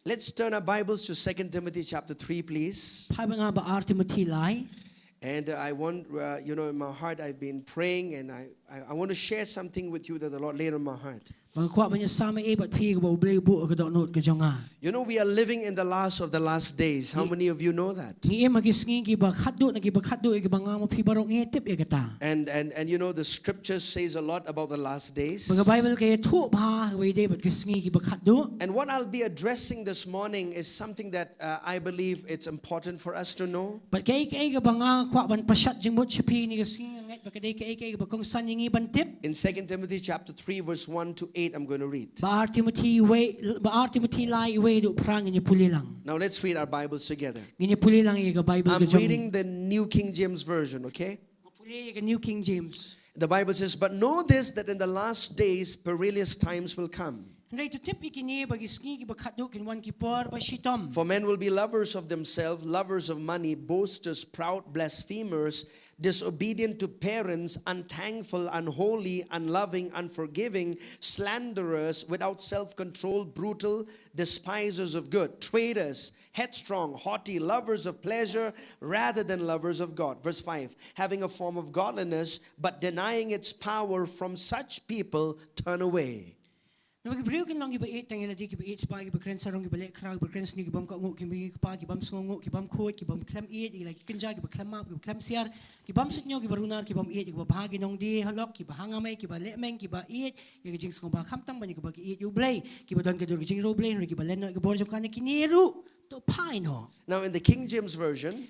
Let's turn our Bibles to 2 Timothy chapter 3, please. And I want, in my heart, I've been praying, and I want to share something with you that the Lord laid on my heart. We are living in the last of the last days. How many of you know that? And you know, the scripture says a lot about the last days. And what I'll be addressing this morning is something that I believe it's important for us to know. In 2 Timothy chapter 3 verse 1 to 8, I'm going to read. Now let's read our Bibles together. I'm reading the New King James Version, okay? New King James. The Bible says, "But know this, that in the last days perilous times will come. For men will be lovers of themselves, lovers of money, boasters, proud, blasphemers, disobedient to parents, unthankful, unholy, unloving, unforgiving, slanderers, without self-control, brutal, despisers of good, traitors, headstrong, haughty, lovers of pleasure rather than lovers of God." Verse 5, "Having a form of godliness, but denying its power, from such people turn away." Now, we bring along the 8 thing the 8 spy the sarong the crowd the ni gibam ka ngok kimbi pa gibam songok gibam khoi gibam klam 8 like kinja gibam klam map gibam klam siar gibam sutnyo gibarunar gibam 8 gibam bahagi nong di halok gibam hangame gibam lemeng gibam 8 gijing song ba khamtam bani gibam 8 you blay gibam don gadur gijing ro blay gibam len gibor jo kan kiniru to paino. Now in the King James Version,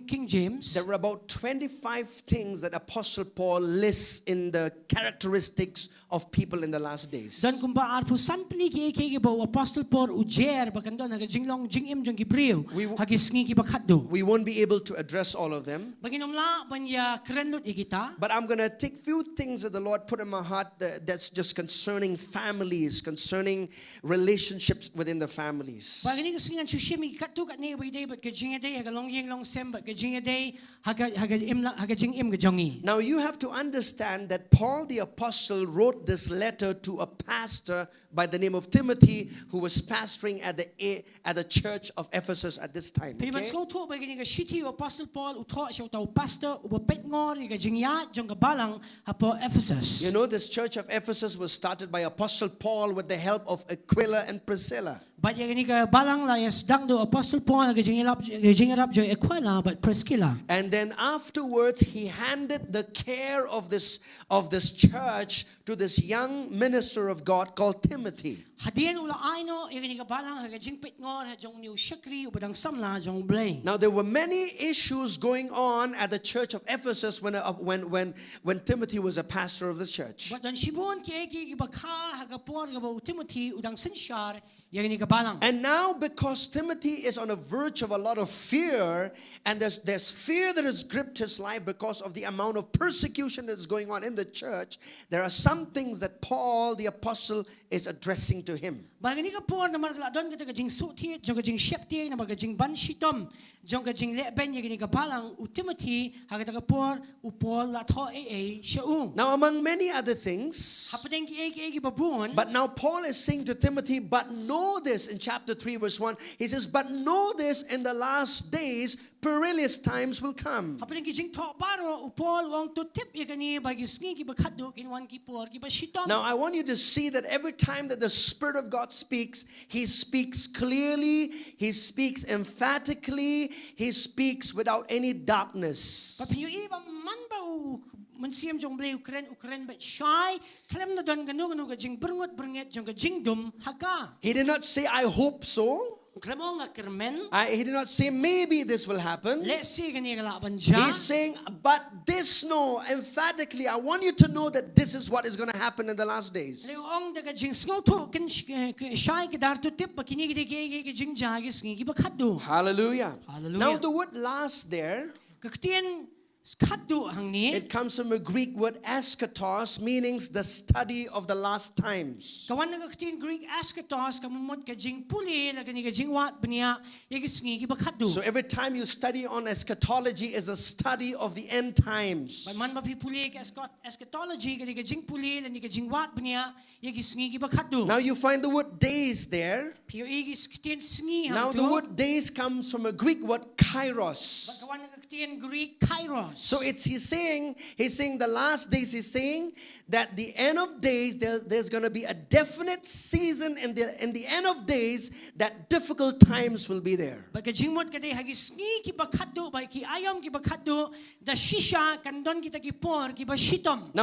King James, there were about 25 things that Apostle Paul lists in the characteristics of people in the last days. Dan kumba arpu santli ki Apostle Paul ujer bakando naga jinglong jingim jong gibriu hagis ngi bakaddo. We won't be able to address all of them. Baginomla banya krenlut igita. But I'm going to take few things that the Lord put in my heart that's just concerning families, concerning relationships within the families. Bagini kasingan sushimi katu kat ne bide but gajing day hagalong yeng long sem but gajing day hagajing im gajongi. Now you have to understand that Paul the apostle wrote this letter to a pastor by the name of Timothy, who was pastoring at the church of Ephesus at this time. Okay? You know, this church of Ephesus was started by Apostle Paul with the help of Aquila and Priscilla. And then afterwards he handed the care of this church to this young minister of God called Timothy. Now there were many issues going on at the church of Ephesus when Timothy was a pastor of the church. And now because Timothy is on the verge of a lot of fear, and there's fear that has gripped his life because of the amount of persecution that's going on in the church, there are some things that Paul the apostle is addressing to him. Now among many other things, but now Paul is saying to Timothy, but know this in chapter 3 verse 1, he says, but know this, in the last days perilous times will come. Now I want you to see that every time that the Spirit of God speaks, He speaks clearly, He speaks emphatically, He speaks without any darkness. He did not say, I hope so. He did not say maybe this will happen. He's saying, but this no, emphatically, I want you to know that this is what is going to happen in the last days. Hallelujah. Now the word last there khaddu hang ni. It comes from a Greek word eschatos, meaning the study of the last times. Kawan nga katin Greek eschatos kamumot ka jing puli la gani ka jing wat bania yagis ngi ki ba khaddu. So every time you study on eschatology is a study of the end times. Man ba puli ka eschatology gani ka jing puli la ni ka jing wat bania yagis ngi ki ba khaddu. Now you find the word days there. Pio igis katin sngi Now the word days comes from a Greek word kairos. Kawan nga katin Greek kairos. So he's saying the last days, he's saying that the end of days, there's going to be a definite season in the end of days that difficult times will be there. Now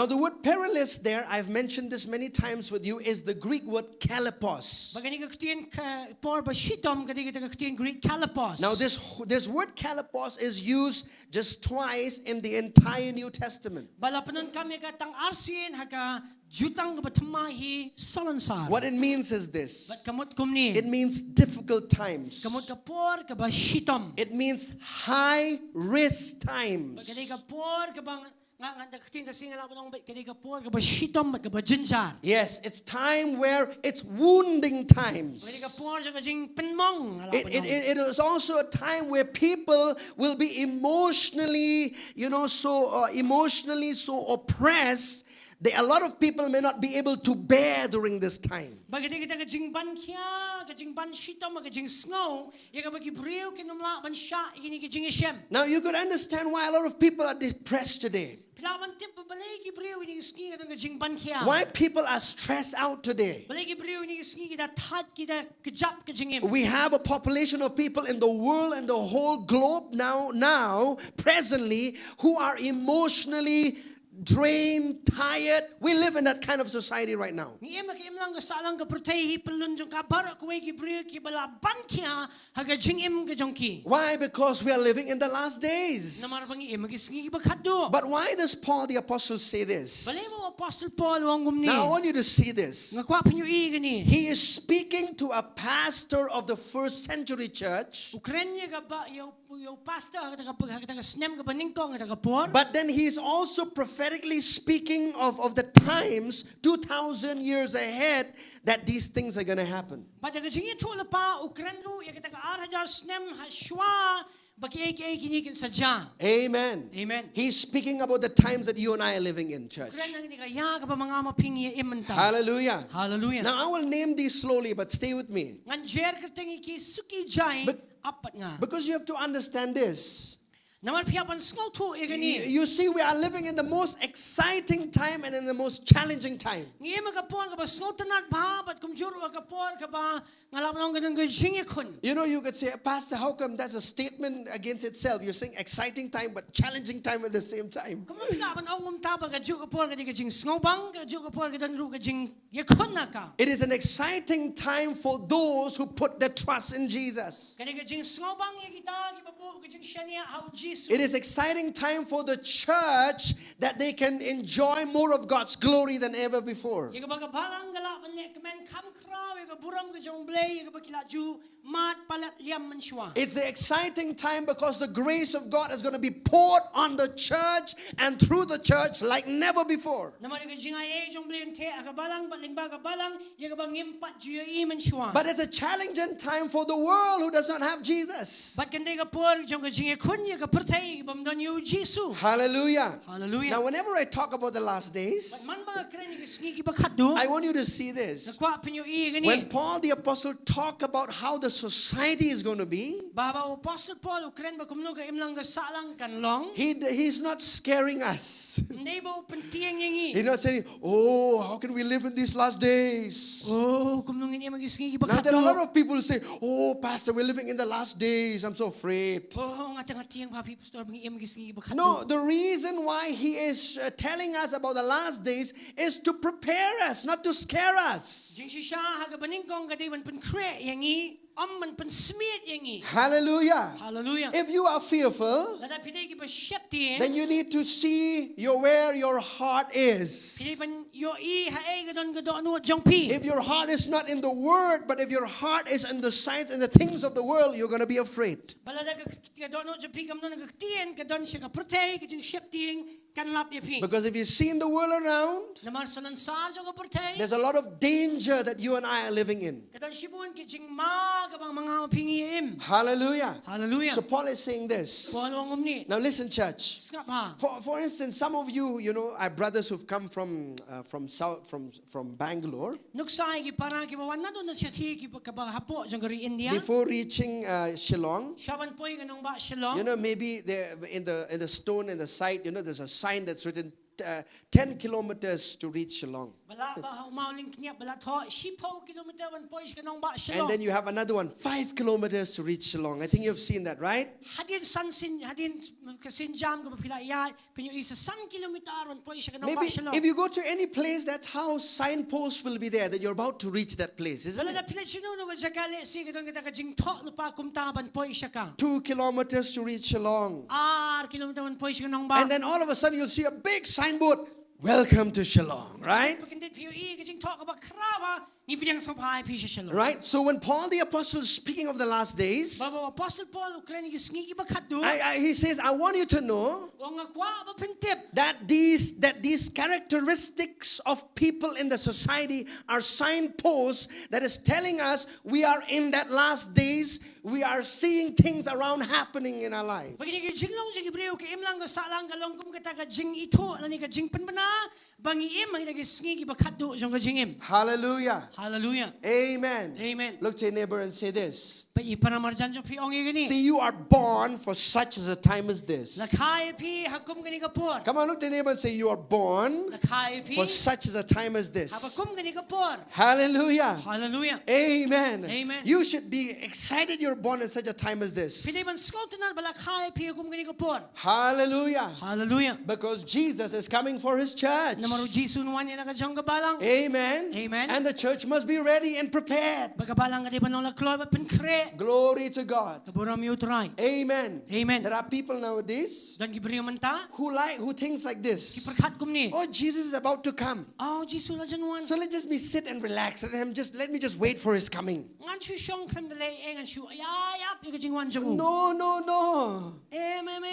the word perilous there, I've mentioned this many times with you, is the Greek word kalipos. Now this word kalipos is used just twice in the entire New Testament. What it means is this. It means difficult times. It means high risk times. Yes, it's time where it's wounding times. It is also a time where people will be emotionally, so oppressed. A lot of people may not be able to bear during this time. Now you could understand why a lot of people are depressed today. Why people are stressed out today. We have a population of people in the world and the whole globe now presently who are emotionally drained, tired. We live in that kind of society right now. Why? Because we are living in the last days. But why does Paul the Apostle say this? Now I want you to see this. He is speaking to a pastor of the first century church. But then he is also prophetically speaking of the times 2,000 years ahead that these things are going to happen. Amen. Amen. He's speaking about the times that you and I are living in, church. Hallelujah. Hallelujah. Now I will name these slowly, but stay with me. Because you have to understand this. You see, we are living in the most exciting time and in the most challenging time. You could say, Pastor, how come that's a statement against itself? You're saying exciting time but challenging time at the same time. It is an exciting time for those who put their trust in Jesus. It is exciting time for the church that they can enjoy more of God's glory than ever before. It's the exciting time because the grace of God is going to be poured on the church and through the church like never before. But it's a challenging time for the world who does not have Jesus. Hallelujah. Hallelujah. Now whenever I talk about the last days, I want you to see this. When Paul the Apostle talked about how the society is going to be, he's not scaring us. He's not saying, oh, how can we live in these last days? Now there are a lot of people who say, oh, Pastor, we're living in the last days. I'm so afraid. No, the reason why he is telling us about the last days is to prepare us, not to scare us. man pen smeet yengi. Hallelujah. Hallelujah. If you are fearful, Lada pide ki ba shepti. then you need to see where your heart Pide is. ban yo I ha e gadon gadon no jongpi. If your heart is not in the word, but if your heart is in the signs and the things of the world, you're going to be afraid. Balada gadon no jongpi kam no nagtien gadon siya ka protay ka jing shepting kan lap yepi. Because if you see in the world around, Namar sanan sa jo ka protay. there's a lot of danger that you and I are living in. Gadon shibun ki jing ma ka bang mga pingi im. Hallelujah. Hallelujah. So Paul is saying this. Polong umni. Now listen, church. Skap ha. For instance, some of you, are brothers who've come from Bangalore. Nuksay ki parang ki bawan na doon na siya ki ka ba hapo jang gari India. Before reaching Shillong, Shaban poy ganong ba Shillong. maybe there in the stone in the site, there's a sign that's written 10 kilometers to reach Shillong. Bala ba umauling knya bala tho 10 kilometer wan poy ganong ba Shillong. And then you have another one, 5 kilometers to reach Shillong. I think you've seen that, right? Hadin sansin hadin kasin jam ka pila iya pinyo isa 1 kilometer wan poy ganong ba Maybe Shillong. if you go to any place, that's how signposts will be there, that you're about to reach that place, isn't Bala na it? pila sino no jagale si gadong kita ka jing tho lupa kumta ban poy ka. 2 kilometers to reach Shillong. Kilometer wan poy ganong ba. And then all of a sudden you'll see a big signboard, welcome to Shillong, right? Pagkindit piyo I ka jing tho ka ba krawa ni pinang sampay pi Shillong. Right? So when Paul the Apostle is speaking of the last days, Baba Apostle Paul Ukraine ki sngi ba khaddu. he says, I want you to know Nga kwa ba pintip. that these characteristics of people in the society are signposts that is telling us we are in that last days. We are seeing things around happening in our lives. Pagini ki jinglong jing Hebreo ki imlang ka salang ka longkum ka ka jing ito lani ka jing panbana bangi im ang ki sngi ki ba khaddu jong ka jing im. Hallelujah. Hallelujah. Amen. Amen. Look to your neighbor and say this. Pa ipanamar jan jong pi ongi gani. See, you are born for such as a time as this. Lakhai pi hakum gani ka por. Come on, look to your neighbor and say, you are born Lakhai pi for such as a time as this. hakum gani ka por. Hallelujah. Hallelujah. Amen. Amen. You should be excited you're born in such a time as this. Pini ban skoltenan bala khai pi hakum gani ka por. Hallelujah. Hallelujah. Because Jesus is coming for his church. Namaru Jisu nuwan ila ka jong ka balang. Amen. Amen. And the church must be ready and prepared. Bagabalang ka di ba nong lakloy ba pinkre. Glory to God. Kaburam utray. Amen. Amen. There are people nowadays Dan gibriyo man ta. who thinks like this. Kiperkat kum ni. Oh, Jesus is about to come. Oh, Jisu la janwan. So let's just be sit and relax. Let me just wait for his coming. Ngan shu shong klem dale ngan shu ayap ika jingwan jong. No.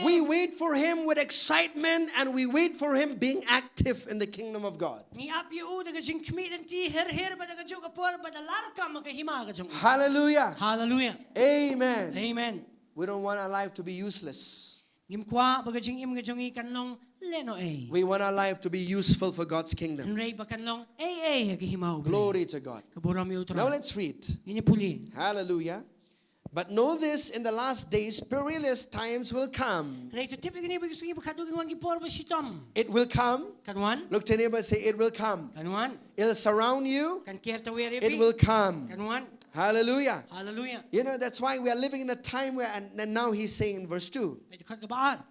We wait for him with excitement and we wait for him being active in the kingdom of God. Ni ap yu daga jing kmi dan ti her ba daga jong ka por ba da lar ka maka hima ka jong. Hallelujah. Hallelujah. Amen. Amen. We don't want our life to be useless. Gim kwa baga jing im ga jong I kanlong leno e. We want our life to be useful for God's kingdom. Nrei ba kanlong ka hima. Glory to God. Kaburam utray. Now let's read. Ini puli. Hallelujah. But know this, in the last days, perilous times will come. Rei to tip gani ba gusto ba khadu ganwan gi por ba shitom. It will come. Kanwan. Look to your neighbor and say, it will come. Kanwan. It'll surround you. Kan kerta were It will come. Kanwan. Hallelujah. Hallelujah. That's why we are living in a time where, and now he's saying in verse 2. Medyo kagabaan.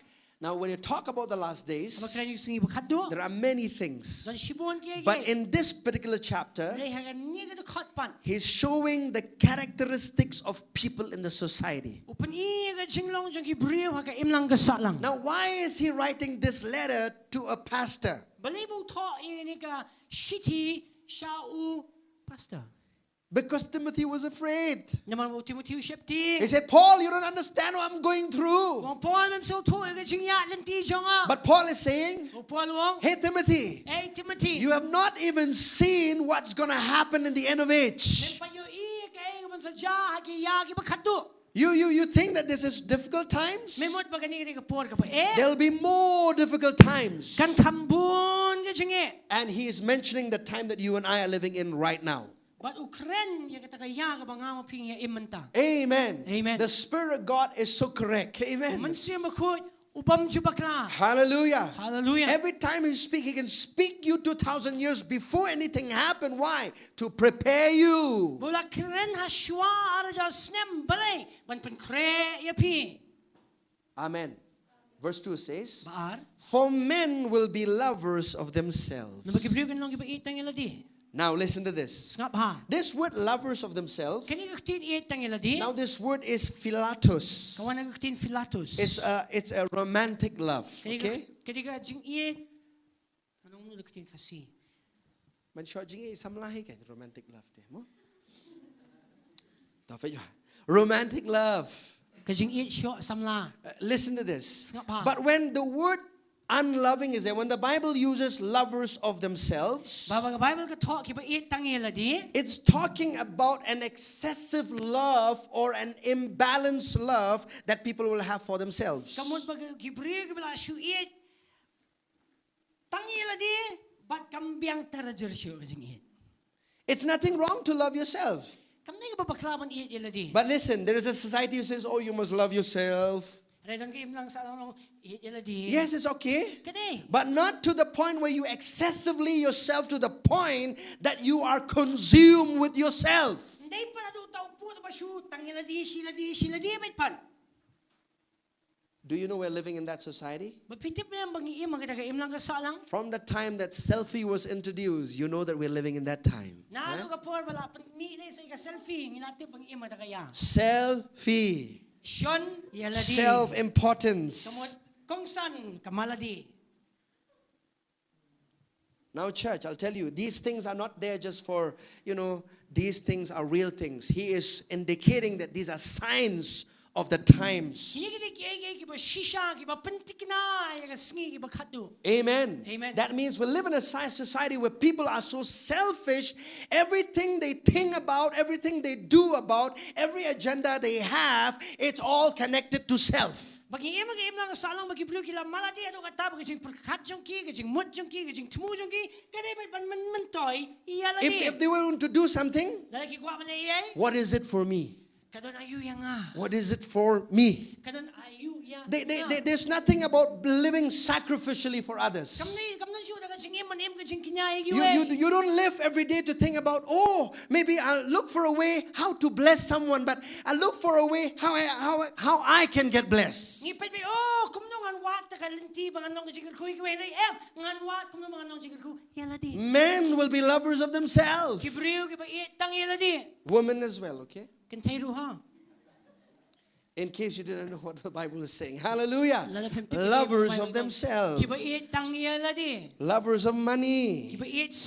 Now, when you talk about the last days, Abak kaya gusto ba khadu. there are many things. Dan shibuan kaya. But in this particular chapter, Rei hagan ni ga khot pan. he's showing the characteristics of people in the society. Upan I ga jinglong jong Hebreo ha ka imlang ga salang. Now, why is he writing this letter to a pastor? Balibu tho ini ka shiti shau pastor. Because Timothy was afraid. Naman mo Timothy shepti. He said, Paul, you don't understand what I'm going through. Wong Paul mem so tho ga jingya lenti jonga. But Paul is saying, Paul wong. hey, Timothy, Hey Timothy. you have not even seen what's going to happen in the end of age. Mem pa yo I ka man sa ja ha ki ya ki ba khadu. You think that this is difficult times? Memot ba gani ka por ka pa There'll be more difficult times. Kan kambun ga jinge. And he is mentioning the time that you and I are living in right now. But Ukraine ya kita kaya ka bangama ping ya imanta. Amen. Amen. The Spirit of God is so correct. Amen. Man siya makut upam jubakla. Hallelujah. Hallelujah. Every time he speaks, he can speak you 2,000 years before anything happened. Why? To prepare you. Bula kren ha shwa arajal snem balay ban pen kre ya pi. Amen. Verse 2 says, Baar. for men will be lovers of themselves. Nabagibriyo kan long iba itang iladi. Now listen to this. Ngap ha. This word lovers of themselves. Kani gaktin iet tang iladi. Now this word is philatus. Kawan gaktin philatus. It's a romantic love. Okay? Kani ka jing iet. Anong mo gaktin kasi? Man short jing samlahi kan romantic love te mo. Romantic love. Kajing iet short samla. Listen to this. But when the word unloving is there, when the Bible uses lovers of themselves, it's talking about an excessive love or an imbalanced love that people will have for themselves. It's nothing wrong to love yourself. But listen, there is a society who says, oh, you must love yourself. Yes, it's okay. But not to the point where you excessively yourself to the point that you are consumed with yourself. Do you know we're living in that society? From the time that selfie was introduced, you know that we're living in that time. Selfie. Self-importance. Now church, I'll tell you, these things are not there just for, these things are real things. He is indicating that these are signs of the times. Amen. Amen. That means we live in a society where people are so selfish. Everything they think about, everything they do about, every agenda they have, it's all connected to self. If they were to do something, what is it for me? What is it for me? There's nothing about living sacrificially for others. You don't live every day to think about, oh, maybe I'll look for a way how to bless someone, but I'll look for a way how I can get blessed. Men will be lovers of themselves. Women as well, okay? In case you didn't know what the Bible is saying. Hallelujah. Lovers of themselves. Lovers of money.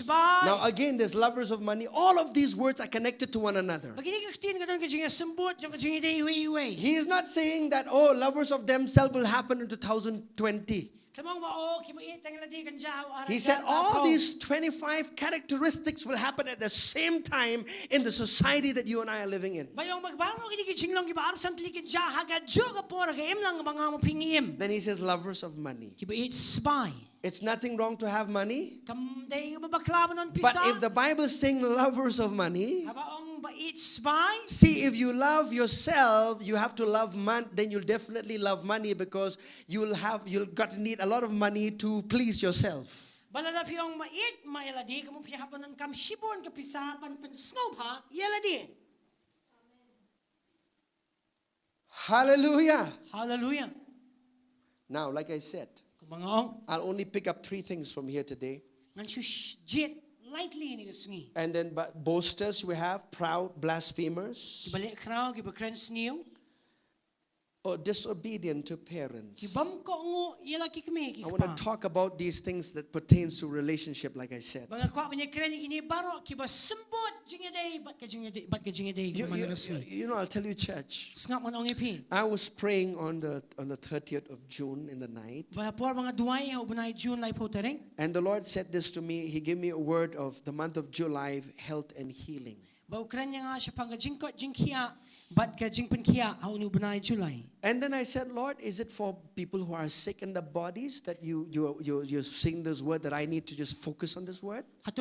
Now again, there's lovers of money. All of these words are connected to one another. He is not saying that, oh, lovers of themselves will happen in 2020. He said all these 25 characteristics will happen at the same time in the society that you and I are living in. Then he says lovers of money. It's nothing wrong to have money. But if the Bible is saying lovers of money, see, if you love yourself, you have to love money. Then you'll definitely love money because you'll got to need a lot of money to please yourself. Hallelujah. Hallelujah. Now, like I said, I'll only pick up 3 things from here today. And then boasters we have, proud, blasphemers, or disobedient to parents. I want to talk about these things that pertains to relationship, like I said. I'll tell you, church, I was praying on the 30th of June in the night, and the Lord said this to me. He gave me a word of the month of July, health and healing. And then I said, Lord, is it for people who are sick in the bodies that you're saying this word, that I need to just focus on this word? And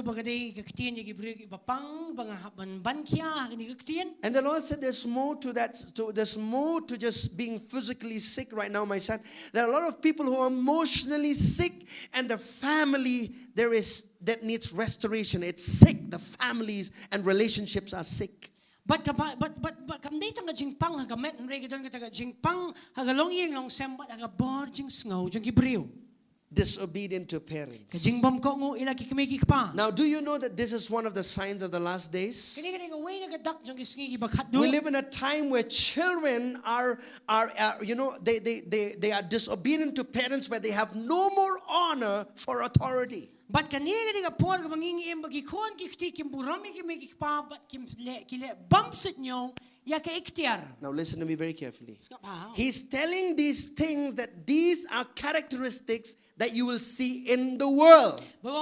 the Lord said, there's more to that. There's more to just being physically sick right now, my son. There are a lot of people who are emotionally sick, and the family that needs restoration. It's sick. The families and relationships are sick. But kamday tanga jingpang hagamet nre gidon kataga jingpang hagalong yeng long sem but hagabor jing sngow jing gibriw. disobedient to parents. Kajing bam ko ngo ila kikimiki kpa. Now, do you know that this is one of the signs of the last days? Kani kani ka way na kadak jong kisngi bakhat do. We live in a time where children are they are disobedient to parents, where they have no more honor for authority. But kani kani ka por ka mangingi em bagi kon kikti kim burami kimiki kpa but kim le kile bam sit nyo ya ka ikhtiar. Now listen to me very carefully. Wow. He's telling these things that these are characteristics that you will see in the world. But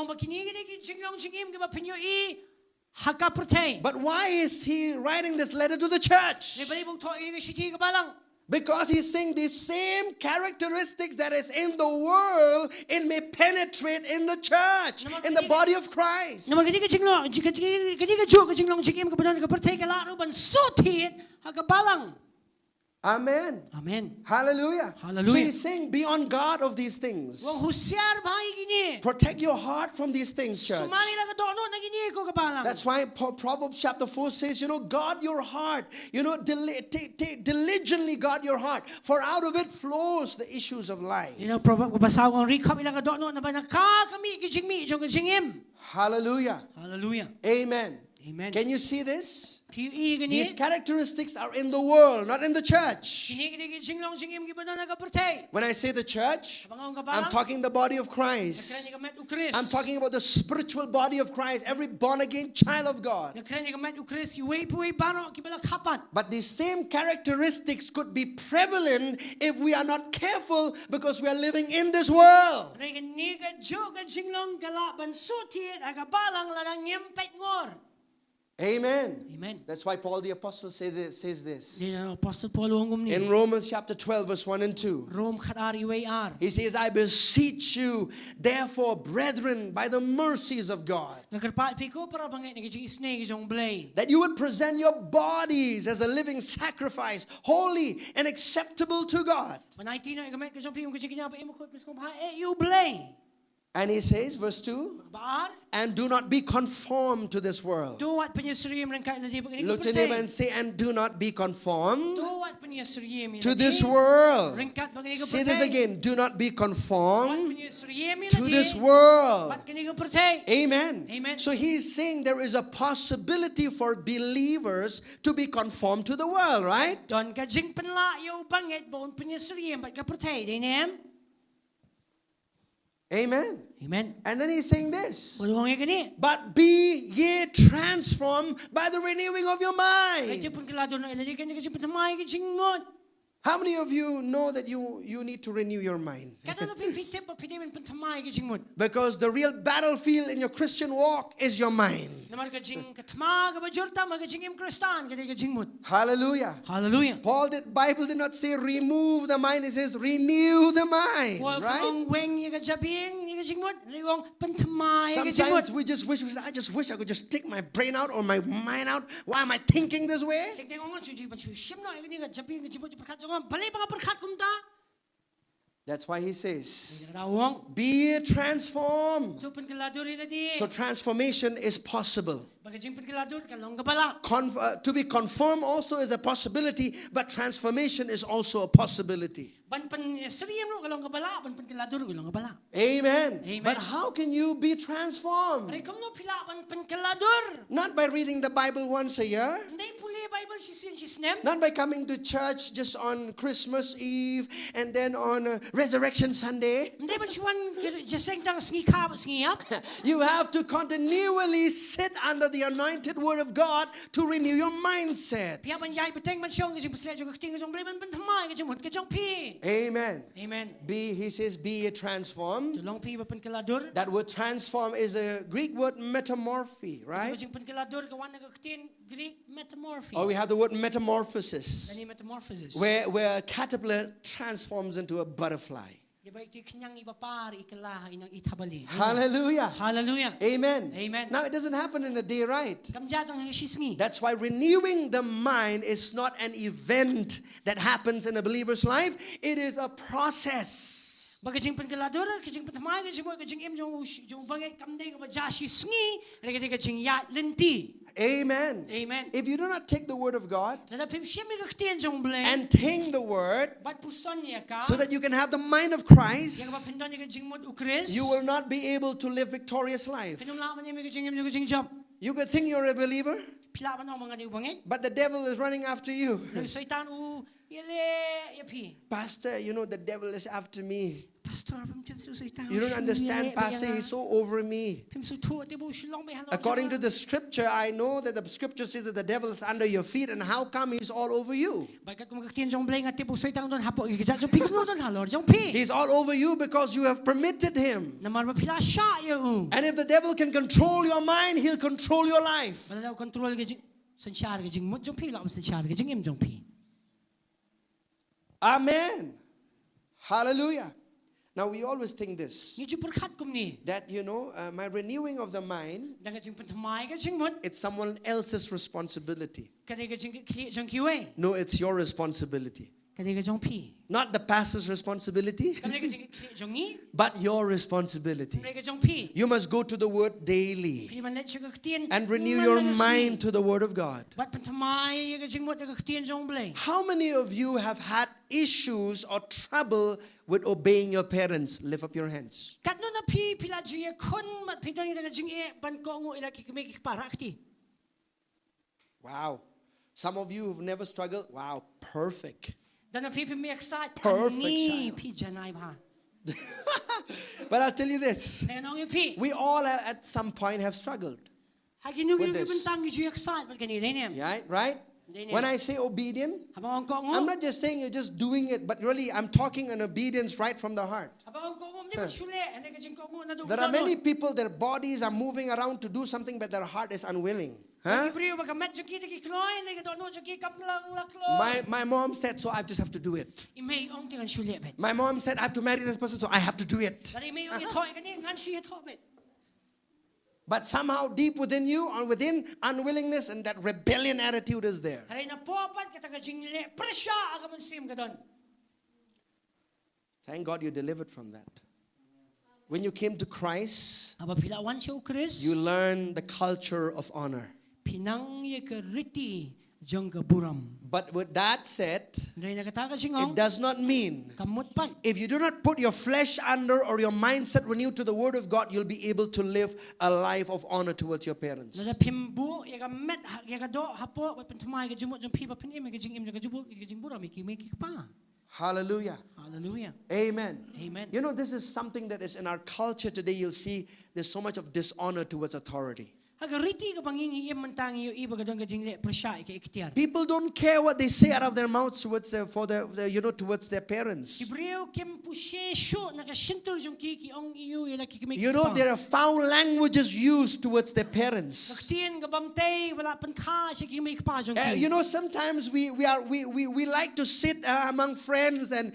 why is he writing this letter to the church? Because he's saying these same characteristics that is in the world, it may penetrate in the church, in the body of Christ. Amen. Amen. Hallelujah. Hallelujah. So he's saying be on guard of these things. Protect your heart from these things, church. That's why Proverbs chapter 4 says, guard your heart. Diligently guard your heart. For out of it flows the issues of life. Hallelujah. Hallelujah. Amen. Amen. Can you see this? These characteristics are in the world, not in the church. When I say the church, I'm talking the body of Christ. I'm talking about the spiritual body of Christ, every born-again child of God. But these same characteristics could be prevalent if we are not careful, because we are living in this world. Amen. Amen. That's why Paul the Apostle says this. In In Romans chapter 12, verse 1 and 2. He says, I beseech you, therefore, brethren, by the mercies of God, that you would present your bodies as a living sacrifice, holy and acceptable to God. And he says, verse 2, and do not be conformed to this world. Look to your neighbor and say, and do not be conformed to this world. Say this again, do not be conformed to this world. Amen. So he's saying there is a possibility for believers to be conformed to the world, right? Amen. Amen. And then he's saying this. But be ye transformed by the renewing of your mind. How many of you know that you need to renew your mind? Because the real battlefield in your Christian walk is your mind. Hallelujah. Hallelujah. Bible did not say remove the mind, it says renew the mind. Right? Sometimes we just wish, I just wish I could just take my brain out or my mind out. Why am I thinking this way? That's why he says, be transformed. So transformation is possible. To be conformed also is a possibility, but transformation is also a possibility. Amen. But how can you be transformed? Not by reading the Bible once a year. Not by coming to church just on Christmas Eve and then on Resurrection Sunday. You have to continually sit under the anointed word of God to renew your mindset. Amen. Amen. He says, be ye transformed. That word transform is a Greek word metamorphe, right? Or we have the word metamorphosis, where a caterpillar transforms into a butterfly. Hallelujah. Hallelujah. Amen. Amen. Now it doesn't happen in a day, right? That's why renewing the mind is not an event that happens in a believer's life. It is a process. Amen. Amen. If you do not take the word of God Na pim shimi ka ktien jong bleng. and think the word Bat puson niya ka. so that you can have the mind of Ya ka Christ, pindon niya ka jingmot ukris. you will not be able to live victorious life. Pinum laman niya ka jingim ka jingjam. You could think you're a believer, Pila man ang mga niubangit. but the devil is running after you. Nang soitan u yele yapi. Pastor, you know the devil is after me. Pastor, pim tiyan su soitan. You don't understand, Pastor, he's so over me. Pim su tu ati bu shulong may halong. According to the scripture, I know that the scripture says that the devil is under your feet, and how come he's all over you? Bagat kung ktien jong bleng ati bu soitan don hapo igja jong pi kuno don halor jong pi. He's all over you because you have permitted him. Namar ma pila sha ya u. And if the devil can control your mind, he'll control your life. Bala daw control ka jing sanchar ka jingmot jong pi la sanchar ka jingim jong pi. Amen. Hallelujah. Now we always think this, Ni ju perkat kum ni. that my renewing of the mind, Daga jing pentamai ka jingmot. it's someone else's responsibility. Kade ka jing kli jong kiwe. No, it's your responsibility. Kade ka jong pi. Not the pastor's responsibility, Kade ka jing kli jong ni. but your responsibility. Kade ka jong pi. You must go to the word daily Pi man let siya ka ktien. and renew your mind to the word of God. Bat pentamai ka jingmot ka ktien jong bleng. How many of you have had issues or trouble with obeying your parents? Lift up your hands. Kat no na pi pila jiya kun mat pidon ni daga jing e ban ko ngo ila ki kemik parakti. Wow. Some of you who've never struggled, wow, perfect. Dan na pi mi excited. Perfect Ni child. pi janai ba. But I'll tell you this. Na nong pi. We all at some point have struggled. Hagi nu With gi this. bentang gi excited but gani dene. Right? When I say obedient, Habang ko I'm ngo. not just saying you're just doing it, but really I'm talking an obedience right from the heart. Habang ko ngo ni masule ane ka jing ko ngo na do. There are many people, their bodies are moving around to do something, but their heart is unwilling. Huh? Gibriu baka met jong ki ki kloy ne ka do no jong ki kaplang la kloy. My mom said, so I just have to do it. Imay ong tingan shule bet. My mom said, I have to marry this person, so I have to do it. Dari may ong itoy kani ngan shi ito bet. But somehow deep within you, or within unwillingness and that rebellion attitude is there. Hari na popat kita ka jing le presya aga man sim ka don. Thank God you delivered from that. When you came to Christ, Aba pilawan siya Chris. you learned the culture of honor. Pinang ye ka riti jong ka buram. But with that said, Dari na kata ka it jingong does not mean kamot pan. if you do not put your flesh under or your mindset renewed to the word of God, you'll be able to live a life of honor towards your parents. Na pimbu ye ka met ye ka do hapo wa pentamai ka jumot jong pipa penim ka jing im jong ka jubo ka jing buram ki me ki pa. Hallelujah. Hallelujah. Amen. Amen. You know, this is something that is in our culture today. You'll see there's so much of dishonor towards authority. Aga riti ka pangingi im mantang yo iba ka don ka jing le presya ka ikhtiar. People don't care what they say out of their mouths towards towards their parents. Ibreo kim pushe sho na ka shintur jong ki ong iyo ila ki me ki You know, there are foul languages used towards their parents. Kaktian ka bamtay wala pan ka siya ki me ki pa jong ki. You know, sometimes we like to sit among friends and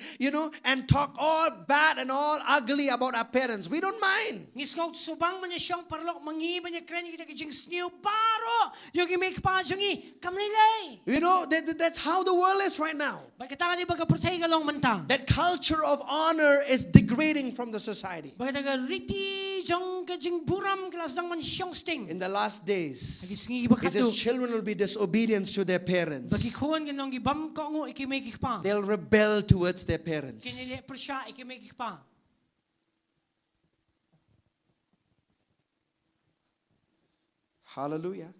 and talk all bad and all ugly about our parents. We don't mind. Ngisngog subang man siyang parlok mangi ba niya kren kita jing snew baro yung make pa jungi kamlilay. You know, that's how the world is right now. Bagata ni baga protay ka long mantang. That culture of honor is degrading from the society. Bagata ka riti jong ka jing buram kelas dang man siyang sting. In the last days, Agisngi ba it says kato. children will be disobedient to their parents. Bagikuan ka long gibam ko ngo ikimake pa. They'll rebel towards their parents. Kinili presya ikimake pa. Hallelujah.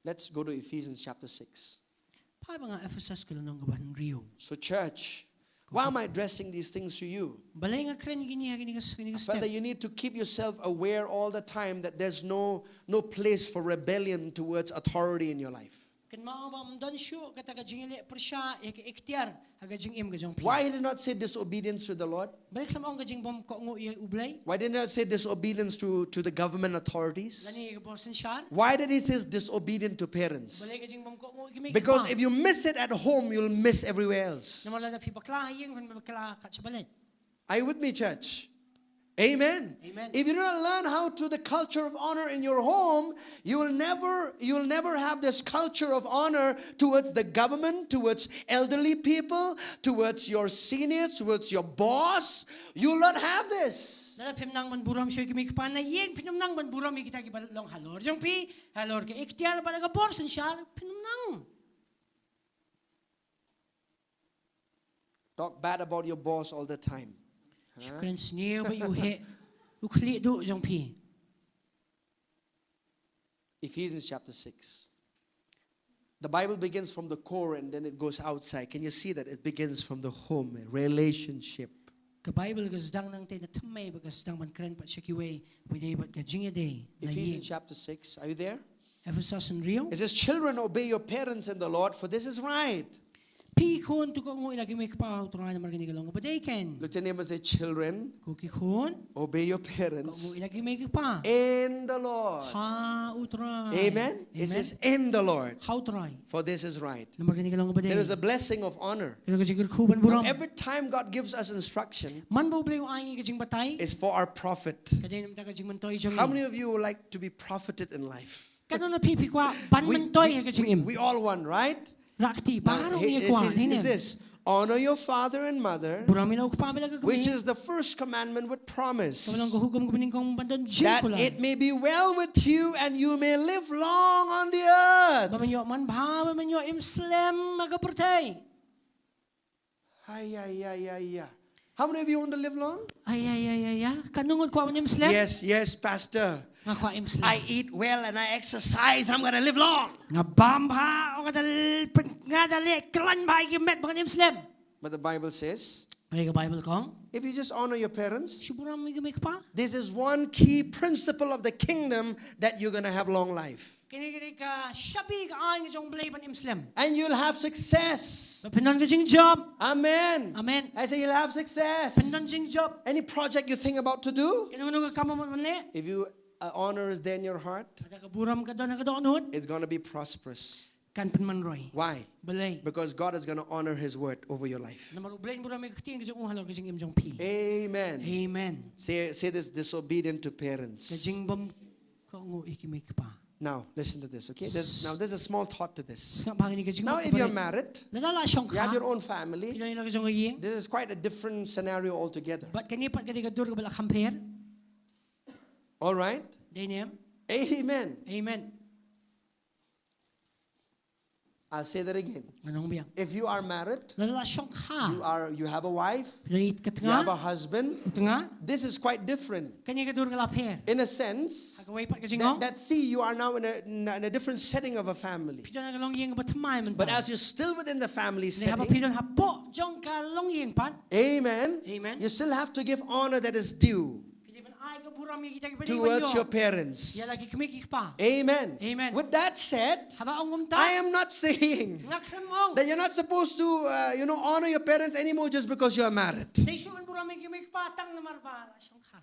Let's go to Ephesians chapter 6. Pa mga Ephesus ka lang gaban Rio. So church, why am I addressing these things to you? Balay nga kren gini ka Father, step. you need to keep yourself aware all the time that there's no place for rebellion towards authority in your life. Kan mao ba mdan syo kata ka jingili presya ikhtiar haga jing im ka jong pi. Why did he not say disobedience to the Lord? Balik sa maong ka jing bom ko ngo ublay. Why did he not say disobedience to the government authorities? Lani ka bosin shar. Why did he say disobedient to parents? Balay ka jing bom ko ngo ikimake Because pa. if you miss it at home, you'll miss everywhere else. Namala da pi bakla yung kan bakla kat sa balit. Are you with me, church? Amen. Amen. If you do not learn how to the culture of honor in your home, you will never have this culture of honor towards the government, towards elderly people, towards your seniors, towards your boss. You will not have this. Nala pimnang man buram shoy kimi kpan na yeng pinamnang man buram kita ki long halor jong pi halor ke ikhtiar bala ka borsen shar pinamnang. Talk bad about your boss all the time. Shukran sneer ba you he you kli do jong pi. Ephesians chapter 6. The Bible begins from the core and then it goes outside. Can you see that? It begins from the home, a relationship. Ka Bible ka zdang nang te na thamay ba ka zdang man kren pa shakiway pwede bat ka jinga day. Ephesians chapter 6. Are you there? Ephesus and real. It says, children, obey your parents in the Lord, for this is right. Pi khon tu ko ngo ilagi me pa utran na margani galong ba day ken. Look to your neighbor and say, children, Ko ki khon obey your ko parents ngo ilagi me pa. in the Lord. Ha utran. Amen. It says, in the Lord, How try? for this is right. Na margani galong ba day. There is a blessing of honor. Kaya ka jingir kuban Now, buram. every time God gives us instruction, Man ba ublay ay ka jing batay. it's for our profit. Kaday nam ta ka jing man toy jong. How many of you would like to be profited in life? Kano na pipi kwa ban man toy ka jing im. We all want, right? Rakti Now, parang it niya kwa. is this. Honor your father and mother, Buram ilaw pa bila ka which kami. is the first commandment with promise, Kawalang kahugam ko bining kong bandan jing that ko lang. it may be well with you and you may live long on the earth. Bamanyo man ba bamanyo imslem magaportay. Ay. How many of you want to live long? Ay. Kanungod ko man imslem. Yes, Pastor. Nga kwa imslem. I eat well and I exercise. I'm going to live long. Nga bamba o nga dali klan ba ikimet bang imslem. But the Bible says, Ay ka Bible kong. if you just honor your parents, Suburam ikimik pa. this is one key principle of the kingdom that you're going to have long life. Kini ka shabi ka an ka jong blay ban imslem. And you'll have success. Pinon ka jing job. Amen. Amen. I say you'll have success. Pinon jing job. Any project you think about to do, Kinuno ka kamo man le. if you honor is there in your heart, Ada ka buram ka don ka donod. it's going to be prosperous. Kan pinman roy. Why? Balay. Because God is going to honor his word over your life. Na marublain buram ka ting ka jong halor ka jing im jong pi. Amen. Amen. Say this, disobedient to parents. Ka jing bam ka ngo ikimik pa. Now, listen to this, okay? There's a small thought to this. Snap bangin ka jing. Now, if you're married, Nadala siyong you have ka. your own family, Pila nila ka jong ying. this is quite a different scenario altogether. But kanipat ka di ka dur ka bala compare. All right? Daynem. Amen. Amen. I'll say that again. Anong biya? If you are married, Nadala siyong ka. you have a wife, Pinait ka you have a nga. husband, Nga. this is quite different. Kanya ka dur ka lapher. In a sense, Agaway pat ka jingong. that you are now in a different setting of a family. Pila na ka long ying ka batamay man. But as you're still within the family Ni haba setting, pila hapo jong ka long ying pan. amen, Amen. you still have to give honor that is due Pilipan ay ka buram yung kita ka towards your parents. Ya lagi kumikik pa. Amen. Amen. With that said, Haba ang umta. I am not saying Ngaksamong. that you're not supposed to, honor your parents anymore just because you are married. Desyo man buram yung kumikik pa tang na marba siyong ka.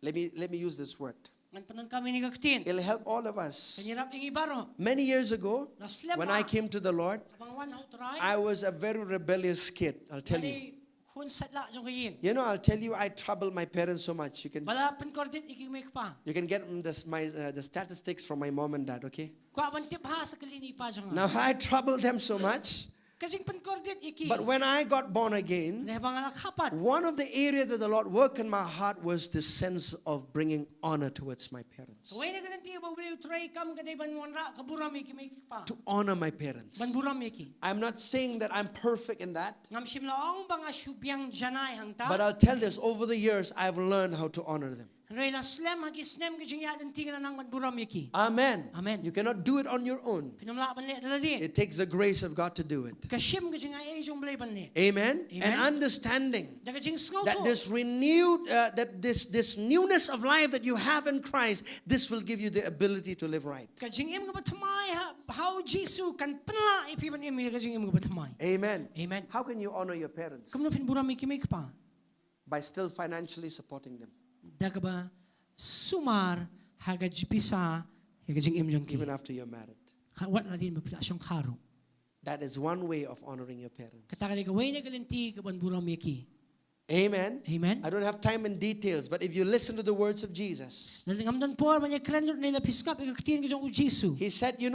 Let me use this word. Ngan panon kami ni kaktin. It'll help all of us. Kanyarap yung ibaro. Many years ago, Naslem when pa. I came to the Lord, Habang one how try. I was a very rebellious kid. I'll tell you. Ani kun satla jong kaying. You know, I'll tell you, I troubled my parents so much. Bala penkordit ikimik pa. You can get the statistics from my mom and dad, okay? Kwa man tip ha sa kalini pa jong. Now, I troubled them so much. Kasing penkordit iki. But when I got born again, Ni habang anak kapat. one of the areas that the Lord worked in my heart was the sense of bringing honor towards my parents. Way na ganun tiyo ba uli utray kam kaday ban wanra kaburam ikimik pa. To honor my parents. Ban buram iki. I'm not saying that I'm perfect in that, Ngam simlaong banga syubyang janay hangta. but I'll tell this, over the years, I've learned how to honor them. Rela slem hagi snem ka jing yadan tingala nang ban buram iki. Amen. Amen. You cannot do it on your own. Pinamla ban le dalali. It takes the grace of God to do it. Kasim ka jing ay jong blay ban le. Amen. Amen. And understanding Daga jing sngo that this renewed, this newness of life that you have in Christ, this will give you the ability to live right. Ka jing im ka batamay how Jesu kan penla ipi ban im ka jing im ka batamay. Amen. Amen. How can you honor your parents? Kamu pin buram ikimik pa. By still financially supporting them, Daga ba sumar haga jipisa haga jing im jong ki. even after you're married. Wat na din ba pila asyong karo. That is one way of honoring your parents. Katakali ka way na galinti ka ban buram iki. Amen. Amen. I don't have time in details, but if you listen to the words of Jesus, Nalingamdan po banya kren lut nila piskap ikaktin ko jong Jesu. he said, you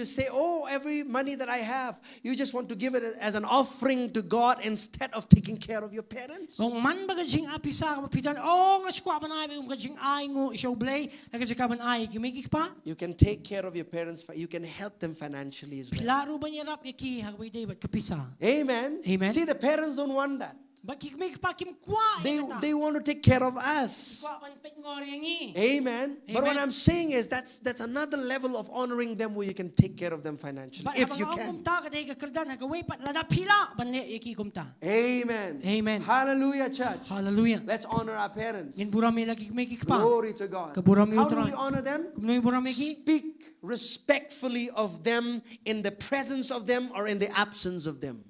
say, oh, every money that I have, you just want to give it as an offering to God instead of taking care of your parents. Kung man baga jing apisa ka mapitan, oh nga skwa banay kung jing ay ngo show blay, aga jika ban ay kimiki pa. You can take care of your parents, you can help them financially as well. Pilaro banya rap yaki hagway day bat kapisa. Amen. Amen. See, the parents don't want that. But kimiki pa kim kwa. They want to take care of us. Kwa man pet ngori. Amen. But what I'm saying is that's another level of honoring them where you can take care of them financially if you can. Amen. Amen. Hallelujah, church. Hallelujah. Let's honor our parents. Glory Glory to God. How do we honor them? Speak respectfully of them in the presence of them or in the absence of them.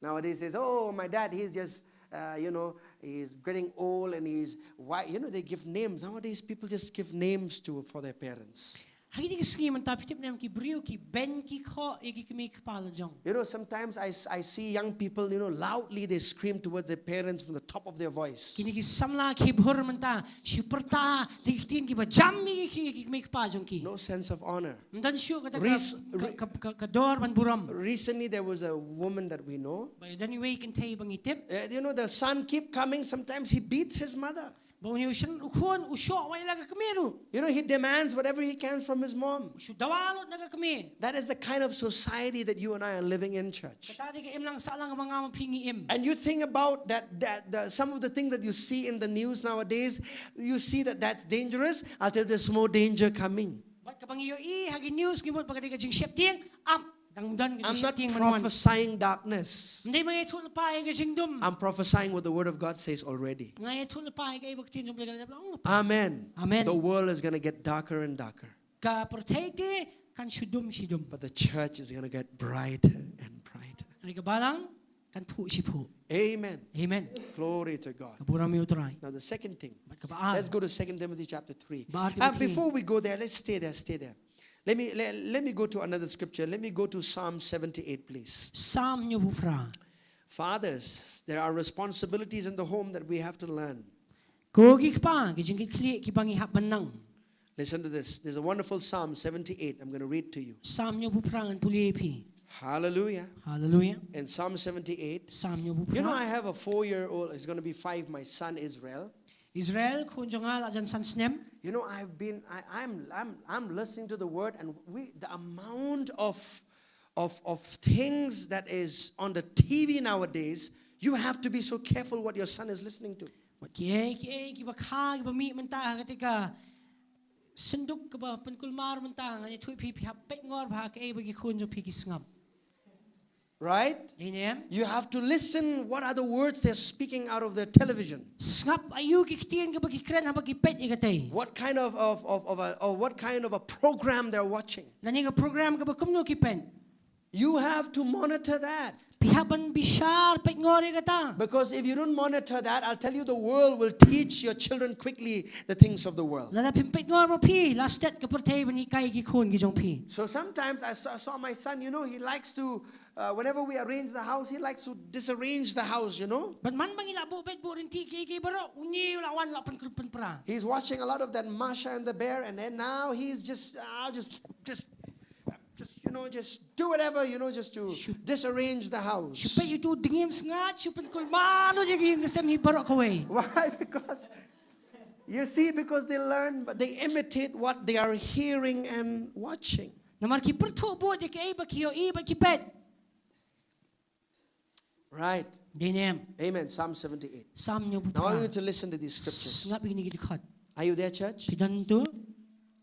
Nowadays, says, oh, my dad, he's just, he's getting old and he's white. They give names. Nowadays, people just give names for their parents. Sometimes I see young people, loudly they scream towards their parents from the top of their voice. No sense of honor. Recently, there was a woman that we know. The son keep coming. Sometimes he beats his mother. He demands whatever he can from his mom. That is the kind of society that you and I are living in, church. And you think about that some of the things that you see in the news nowadays, you see that that's dangerous. I'll tell you, there's more danger coming. I'm not prophesying darkness. I'm prophesying what the Word of God says already. Amen. The world is going to get darker and darker. But the church is going to get brighter and brighter. Amen. Amen. Glory to God. Now the second thing. Let's go to 2 Timothy chapter 3. Before we go there, let's stay there. Let me go to another scripture. Let me go to Psalm 78, please. Fathers, there are responsibilities in the home that we have to learn. Listen to this. There's a wonderful Psalm 78. I'm going to read to you. Hallelujah. Hallelujah. In Psalm 78, I have a 4-year-old. It's going to be 5. My son Israel. I'm listening to the word, and the amount of things that is on the TV nowadays, you have to be so careful what your son is listening to. Right? You have to listen what are the words they're speaking out of their television. What kind of a program they're watching. You have to monitor that. Because if you don't monitor that, I'll tell you, the world will teach your children quickly the things of the world. So sometimes I saw my son, he likes to, whenever we arrange the house, he likes to disarrange the house, He's watching a lot of that Masha and the Bear, and then now he's just do whatever, just to disarrange the house. Why? Because, you see, because they learn, but they imitate what they are hearing and watching. Right. Amen. Psalm 78. Now I want you to listen to these scriptures. Are you there, church?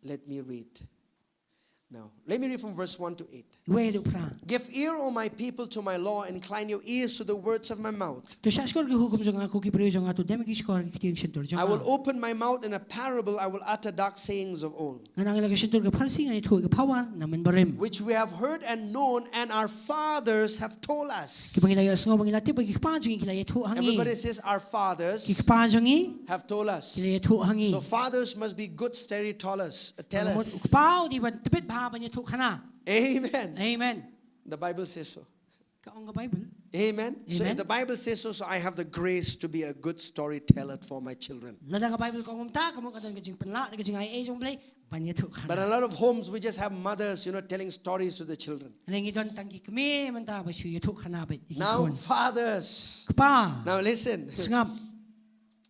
Let me read. Now, let me read from verse 1 to 8. Give ear, O my people, to my law. Incline your ears to the words of my mouth. I will open my mouth in a parable. I will utter dark sayings of old, which we have heard and known, and our fathers have told us. Everybody says, our fathers have told us. So fathers must be good storytellers. pa banya thuk khana. Amen. Amen. The Bible says so. Kaong ka Bible. Amen. So if the Bible says so, so I have the grace to be a good storyteller for my children. Lada ka Bible kaong ta kamu kadang kajing penla kajing ai jong blay banya thuk khana. But in a lot of homes we just have mothers, telling stories to the children. Lengi don tangki kami manta ba shu thuk khana bet. Now fathers. Pa. Now listen. Sngap.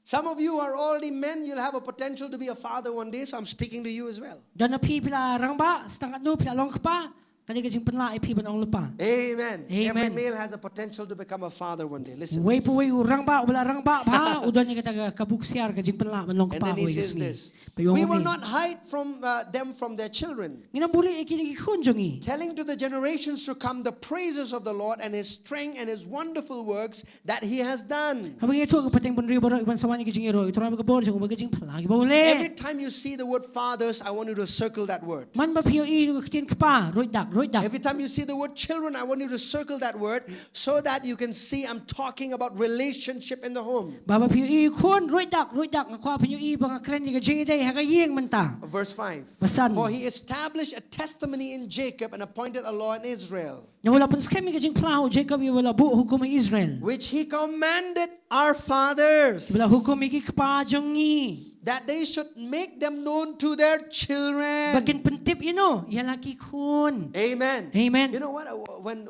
Some of you are already men, you'll have a potential to be a father one day, so I'm speaking to you as well. Don na pi pila rang ba stang no pila long pa. Amen. Amen. Every male has a potential to become a father one day. Listen. And then he says this. We will not hide from them from their children, telling to the generations to come the praises of the Lord and His strength and His wonderful works that He has done. Every time you see the word fathers, I want you to circle that word. Every time you see the word children, I want you to circle that word so that you can see I'm talking about relationship in the home. Verse 5. For He established a testimony in Jacob and appointed a law in Israel, which He commanded our fathers, that they should make them known to their children. Amen. Amen. You know what?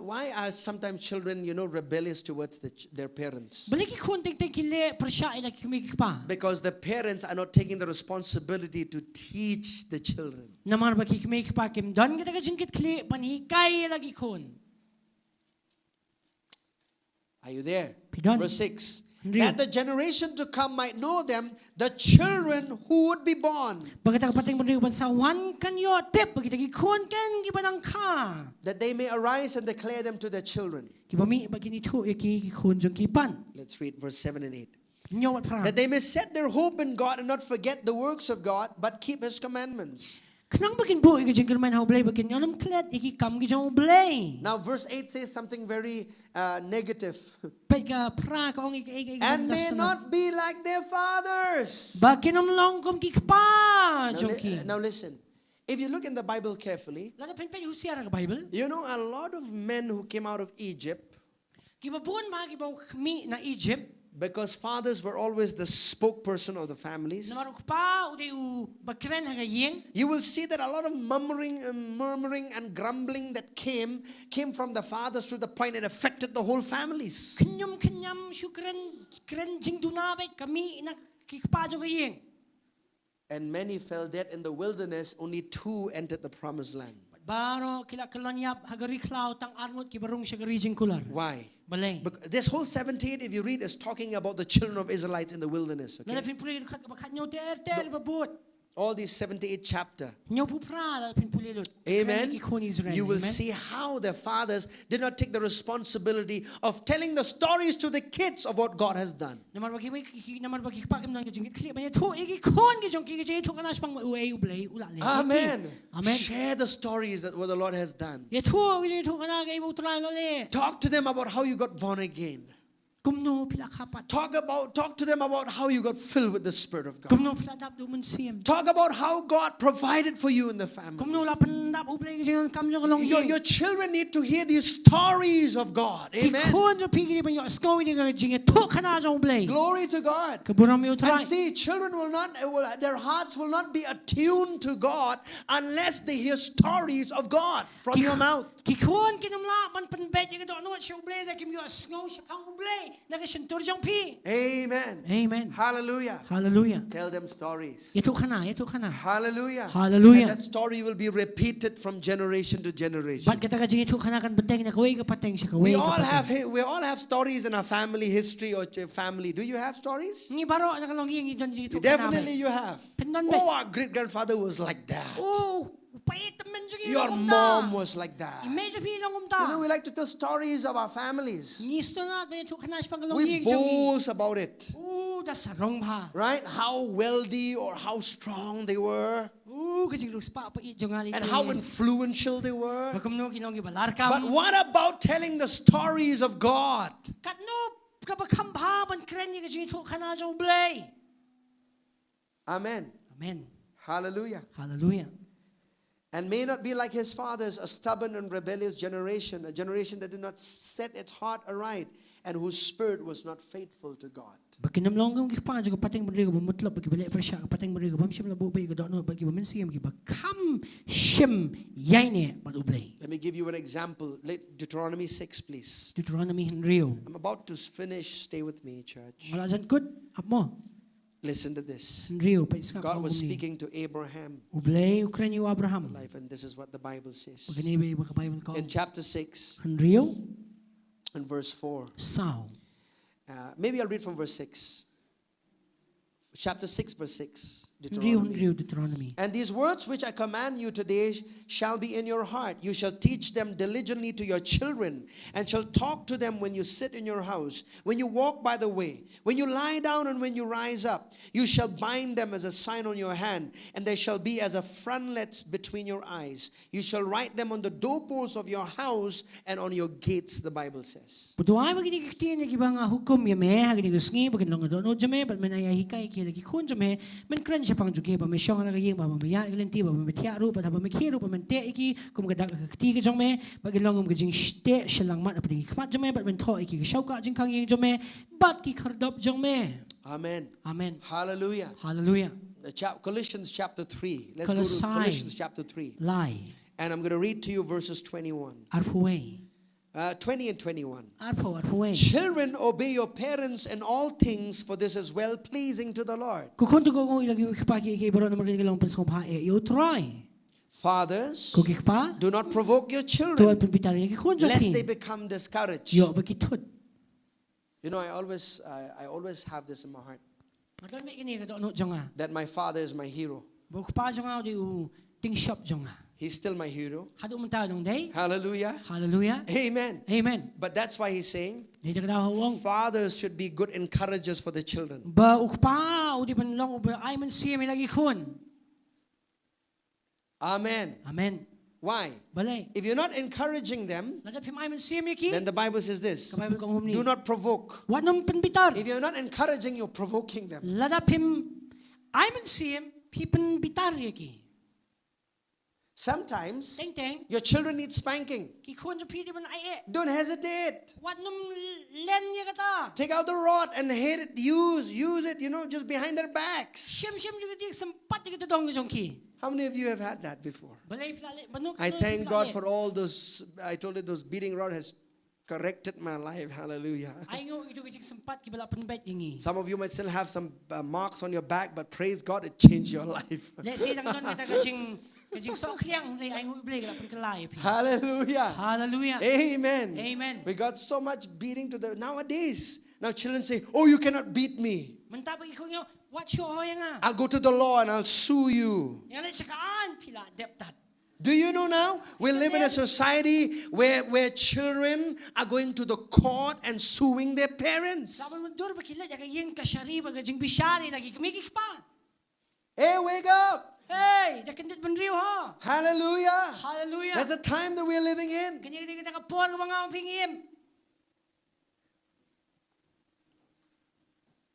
Why are sometimes children, rebellious towards their parents? Because the parents are not taking the responsibility to teach the children. Are you there? Verse 6. That the generation to come might know them, the children who would be born. That they may arise and declare them to their children. Let's read verse 7 and 8. That they may set their hope in God and not forget the works of God, but keep His commandments. Now verse 8 says something very negative. And may not be like their fathers. Now listen. If you look in the Bible carefully, a lot of men who came out of Egypt, because fathers were always the spokesperson of the families, you will see that a lot of murmuring and grumbling that came from the fathers to the point it affected the whole families. And many fell dead in the wilderness, only 2 entered the promised land. Why? Because this whole 78, if you read, is talking about the children of Israelites in the wilderness. Okay? All these 78 chapters. Amen. You will see how the fathers did not take the responsibility of telling the stories to the kids of what God has done. Amen. Amen. Share the stories that what the Lord has done. Talk to them about how you got born again. Talk to them about how you got filled with the Spirit of God. Talk about how God provided for you in the family. Your children need to hear these stories of God. Amen. Glory to God. And see, children their hearts will not be attuned to God unless they hear stories of God from your mouth. Amen. Amen. Hallelujah. Hallelujah. Tell them stories. Hallelujah. Hallelujah. And that story will be repeated from generation to generation. We all have stories in our family history or family. Do you have stories? Definitely you have. Oh, our great grandfather was like that. Your mom was like that. We like to tell stories of our families. We boast about it. Right? How wealthy or how strong they were. And how influential they were. But what about telling the stories of God? Amen. Amen. Hallelujah. Hallelujah. And may not be like his fathers, a stubborn and rebellious generation, a generation that did not set its heart aright, and whose spirit was not faithful to God. Bakinam longgam ki pa juga pateng beri ko mutlak bagi balik persya pateng beri ko bamsim labu bagi ko dono bagi baminsiam ki bakam shim yaine bat ublay. Let me give you an example. Deuteronomy 6, please. Deuteronomy Henrio. I'm about to finish. Stay with me, church. Malajan kut apmo. Listen to this. Henrio pa iska. God was speaking to Abraham. Ublay Ukraine yu Abraham. Life, and this is what the Bible says. Bagani ba Bible ko. In chapter 6. Henrio. And verse 4. Sao. Maybe I'll read from verse 6. Chapter 6, verse 6. Deuteronomy. And these words which I command you today shall be in your heart. You shall teach them diligently to your children, and shall talk to them when you sit in your house, when you walk by the way, when you lie down and when you rise up. You shall bind them as a sign on your hand, and they shall be as a frontlets between your eyes. You shall write them on the doorposts of your house and on your gates, the Bible says. Lagi kun jame men kran japang juge ba me shong na yeng ba me ya glen ti ba me thia ru ba ba me khi ru ba men te iki kum ga dak ti ga jong me ba gi longum ga jing te shelang mat apni khmat jame ba men tho iki ga shau ka jing khang yeng jome bat ki khardop jong me. Amen. Amen. Hallelujah. Hallelujah. Colossians chapter 3. Let's go to Colossians chapter 3. Lie. And I'm going to read to you verses 21. 20 and 21. Children, obey your parents in all things, for this is well pleasing to the Lord. Fathers, do not provoke your children, lest they become discouraged. You know, I always have this in my heart, that my father is my hero. He's still my hero. Hallelujah. Hallelujah. Amen. Amen. But that's why he's saying fathers should be good encouragers for the children. Amen. Amen. Why? If you're not encouraging them, then the Bible says this: do not provoke. If you're not encouraging, you're provoking them. Sometimes your children need spanking. Don't hesitate. Take out the rod and hit it. Use it, just behind their backs. How many of you have had that before? I thank God for all those. I told you those beating rod has corrected my life. Hallelujah. Some of you might still have some marks on your back, but praise God, it changed your life. Hallelujah. Hallelujah. Amen. Amen. We got so much beating to the nowadays. Now children say, "Oh, you cannot beat me. I'll go to the law and I'll sue you." Do you know now we live in a society where children are going to the court and suing their parents? Hey, wake up! Hey, hallelujah! Hallelujah! That's the time that we're living in.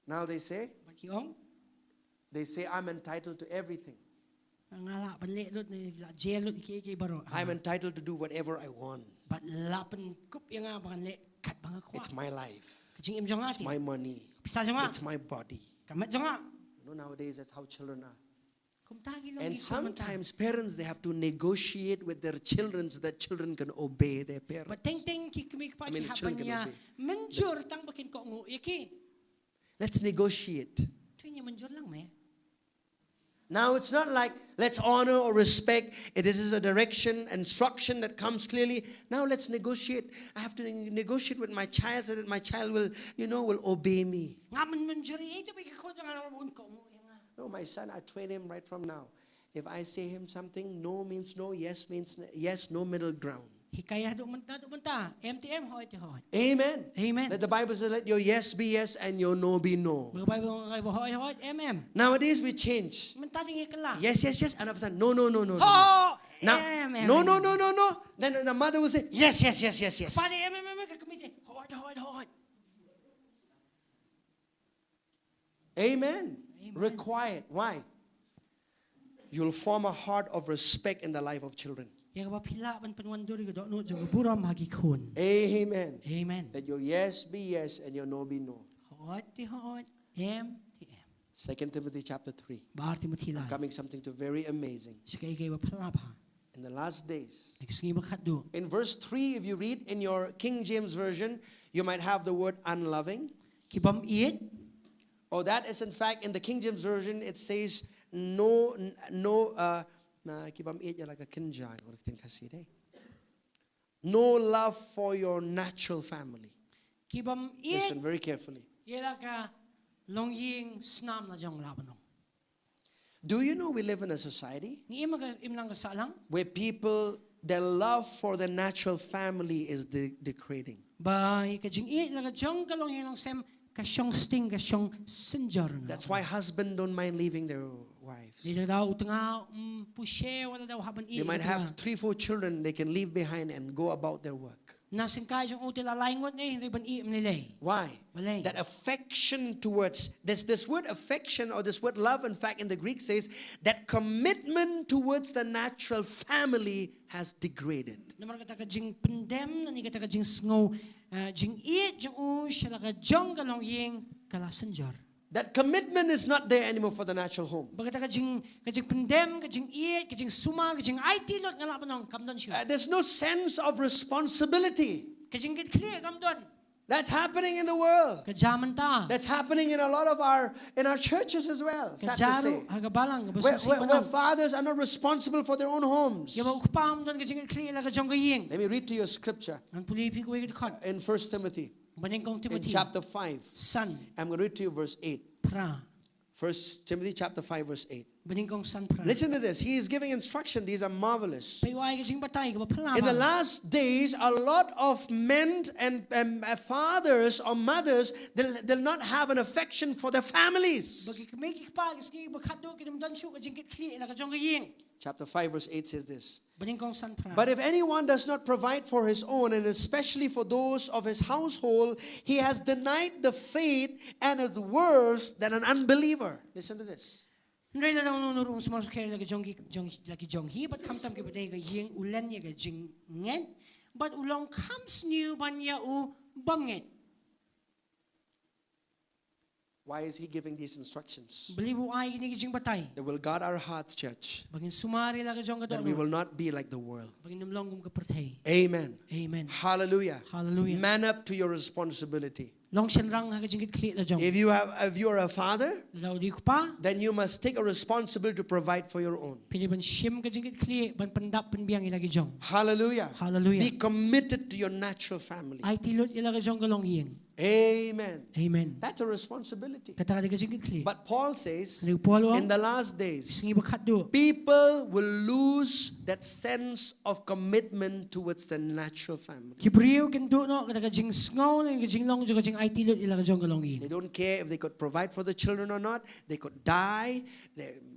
Now they say, I'm entitled to everything. I'm entitled to do whatever I want. It's my life. It's my money. It's my body. Nowadays that's how children are. And sometimes parents, they have to negotiate with their children so that children can obey their parents. Children can obey. Let's negotiate. Now it's not like let's honor or respect. This is a direction, instruction that comes clearly. Now let's negotiate. I have to negotiate with my child so that my child will obey me. No, my son, I train him right from now. If I say him something, no means no, yes means yes, no middle ground. Amen. Amen. Let the Bible says, let your yes be yes and your no be no. Nowadays we change. Yes, yes, yes. And after that, no, no, no, no. Now, no, no, no, no, no. Then the mother will say, yes, yes, yes, yes, yes. Amen. Required. Why? you'll form a heart of respect in the life of children. Amen. That your yes be yes and your no be no. 2 Timothy chapter 3. I'm coming something to very amazing. In the last days. In verse 3, if you read in your King James Version, you might have the word unloving. Or that is in fact in the King James Version, it says no love for your natural family. Listen very carefully. Do you know we live in a society where people, their love for the natural family is degrading? That's why husbands don't mind leaving their wives. They might have 3-4 children they can leave behind and go about their work. Why? That affection towards, this word affection or this word love, in fact, in the Greek says that commitment towards the natural family has degraded. That commitment is not there anymore for the natural home. There's no sense of responsibility. That's happening in the world. That's happening in a lot of our churches as well. Sad to say. Where fathers are not responsible for their own homes. Let me read to you a scripture in 1 Timothy. In chapter 5. I'm going to read to you verse 8. 1 Timothy chapter 5 verse 8. Listen to this. He is giving instruction. These are marvelous. In the last days, a lot of men and fathers or mothers, they'll not have an affection for their families. Chapter 5 verse 8 says this. But if anyone does not provide for his own, and especially for those of his household, he has denied the faith and is worse than an unbeliever. Listen to this. But ulong comes new banya u bamnget. Why is he giving these instructions? That will guard our hearts, church. That we will not be like the world. Amen. Amen. Hallelujah. Hallelujah. Man up to your responsibility. If you are a father, then you must take a responsibility to provide for your own. Hallelujah. Hallelujah. Be committed to your natural family. Amen. Amen. That's a responsibility. But Paul says, in the last days, people will lose that sense of commitment towards the natural family. They don't care if they could provide for the children or not. They could die.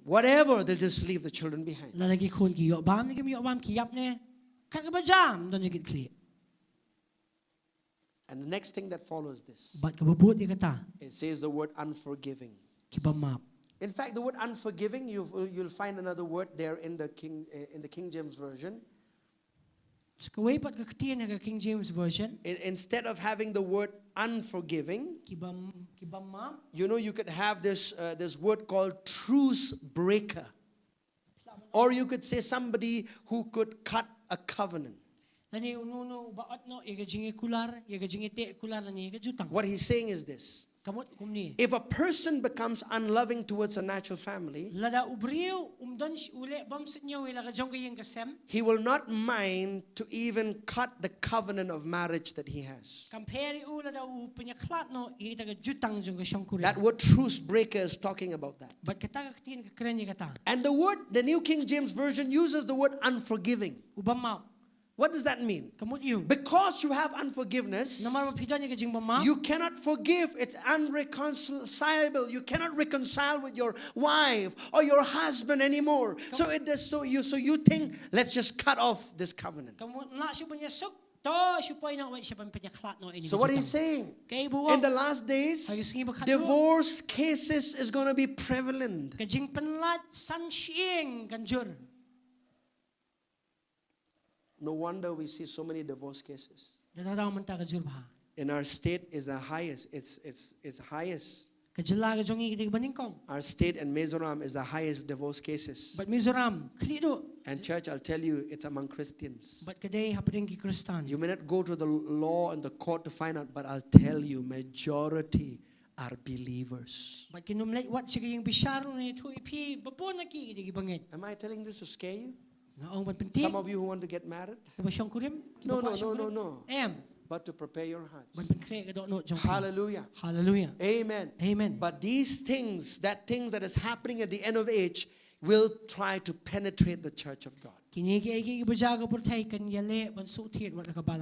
Whatever, they'll just leave the children behind. And the next thing that follows this, it says the word unforgiving. In fact, the word unforgiving, you'll find another word there in the King James Version. Instead of having the word unforgiving, you could have this word called truce breaker. Or you could say somebody who could cut a covenant. What he's saying is this. If a person becomes unloving towards a natural family, he will not mind to even cut the covenant of marriage that he has. That word truce breaker is talking about that. And the New King James Version uses the word unforgiving. What does that mean? Because you have unforgiveness, you cannot forgive. It's unreconcilable. You cannot reconcile with your wife or your husband anymore. So you think, let's just cut off this covenant. So what he's saying, in the last days, divorce cases is going to be prevalent. No wonder we see so many divorce cases. In our state is the highest. It's highest. Our state and Mizoram is the highest divorce cases. And church, I'll tell you, it's among Christians. You may not go to the law and the court to find out, but I'll tell you, majority are believers. Am I telling this to scare you? Some of you who want to get married? No. But to prepare your hearts. Hallelujah. Hallelujah. Amen. Amen. But these things that is happening at the end of age will try to penetrate the church of God.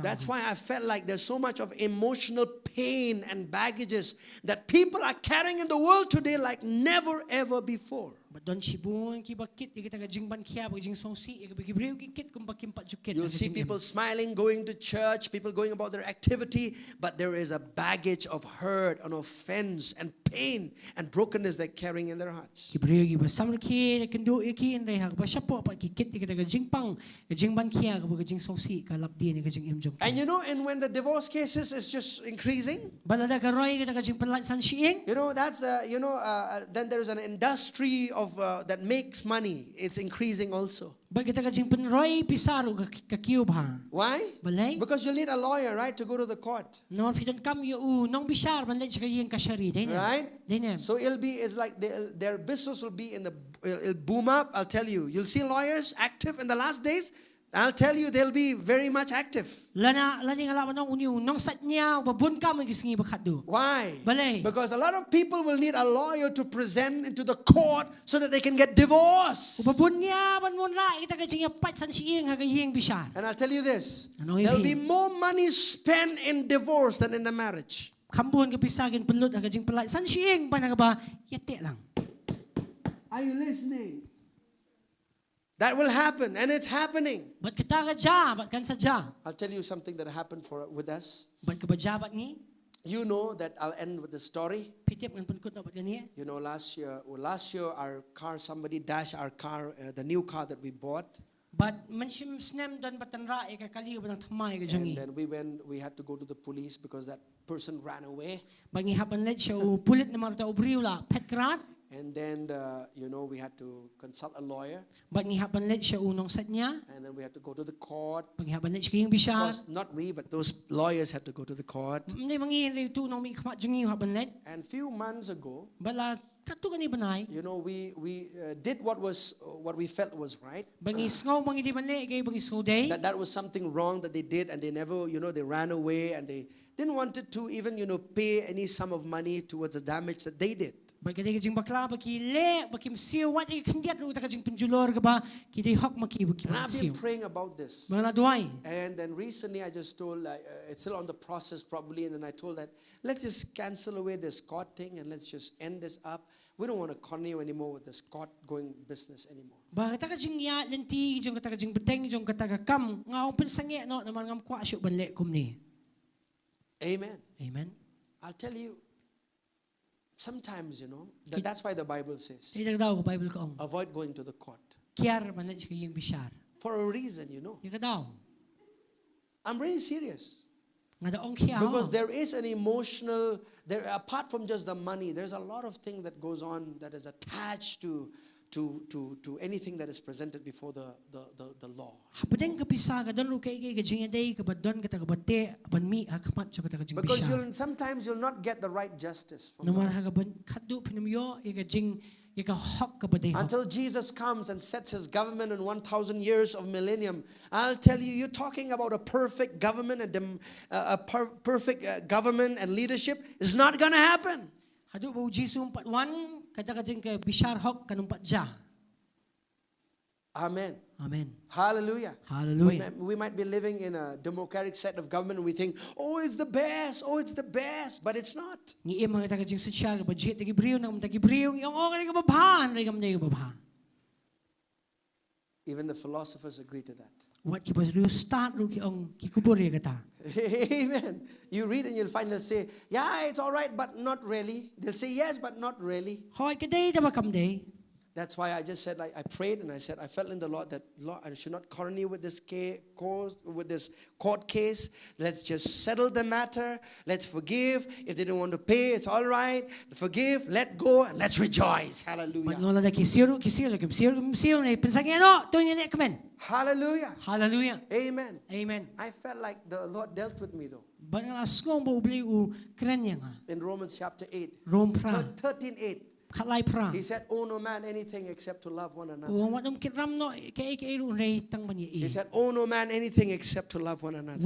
That's why I felt like there's so much of emotional pain and baggages that people are carrying in the world today like never ever before. You'll see people smiling, going to church, people going about their activity, but there is a baggage of hurt and offense and pain and brokenness they're carrying in their hearts. And you know, and when the divorce cases is just increasing, that's then there's an industry of that makes money. It's increasing also. Why? Because you need a lawyer, right, to go to the court. Right? So it's like their business will be it'll boom up. I'll tell you. You'll see lawyers active in the last days. I'll tell you, they'll be very much active. Why? Because a lot of people will need a lawyer to present into the court so that they can get divorced. And I'll tell you this, there'll be more money spent in divorce than in the marriage. Are you listening? That will happen, and it's happening. I'll tell you something that happened with us. You know that I'll end with the story. You know, last year our car, somebody dashed our car, the new car that we bought. And then we had to go to the police because that person ran away. And then, we had to consult a lawyer. And then we had to go to the court. Because not we, but those lawyers had to go to the court. And few months ago, we did what we felt was right. That was something wrong that they did, and they never, they ran away, and they didn't want to even, pay any sum of money towards the damage that they did. And I've been praying about this. And then recently I just told, it's still on the process probably, and then I told that, let's just cancel away this court thing and let's just end this up. We don't want to continue anymore with this court going business anymore. Amen. Amen. I'll tell you, sometimes, that's why the Bible says, avoid going to the court. For a reason, I'm really serious. Because there is an emotional, apart from just the money, there's a lot of things that goes on that is attached to anything that is presented before the law. Because sometimes you'll not get the right justice from until Jesus comes and sets his government in 1,000 years of millennium. I'll tell you, you're talking about a perfect government and perfect government and leadership. It's not going to happen. Amen. Amen. Hallelujah. Hallelujah. We might be living in a democratic set of government and we think, oh, it's the best. Oh, it's the best. But it's not. Even the philosophers agree to that. What ki pas ru start ru ki ong ki kubur ye kata. Amen. You read and you'll find they'll say, yeah, it's all right, but not really. They'll say yes, but not really. Hoi ka day ta ba kam day. That's why I just said, like, I prayed and I said, I felt in the Lord that, Lord, I should not continue with this court case. Let's just settle the matter. Let's forgive. If they don't want to pay, it's all right. Forgive, let go, and let's rejoice. Hallelujah. Hallelujah. Hallelujah. Amen. Amen. I felt like the Lord dealt with me though. In Romans chapter 8, Rome pra. 13:8. Khalai pra. He said, owe no man anything except to love one another. He said, owe no man anything except to love one another.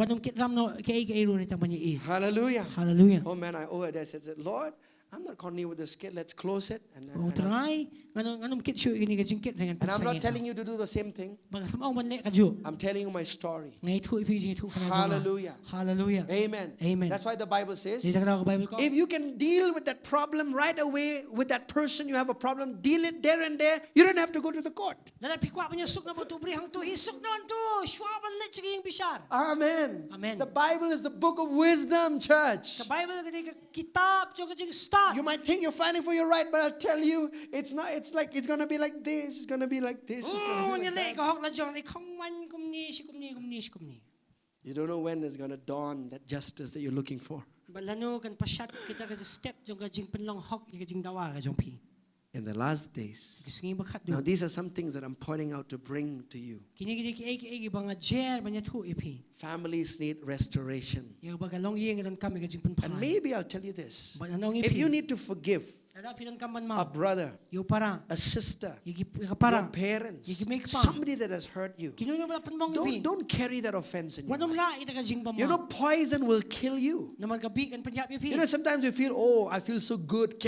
Hallelujah. Hallelujah. Oh man, I owe it. I said, Lord, I'm not continuing with this kid. Let's close it. And I'm not telling you to do the same thing. I'm telling you my story. Hallelujah. Hallelujah. Amen. Amen. That's why the Bible says, if you can deal with that problem right away with that person, you have a problem, deal it there and there. You don't have to go to the court. Amen. Amen. The Bible is the book of wisdom, church. You might think you're fighting for your right, but I'll tell you, it's not. It's like it's gonna be like this. It's gonna be like this. It's gonna be like that. You don't know when it's gonna dawn that justice that you're looking for. In the last days. Now these are some things that I'm pointing out to bring to you. Families need restoration. And maybe I'll tell you this. If you need to forgive a brother, a sister, your parents, somebody that has hurt you, don't carry that offense in your life. You know, poison will kill you. You know, sometimes you feel, oh, I feel so good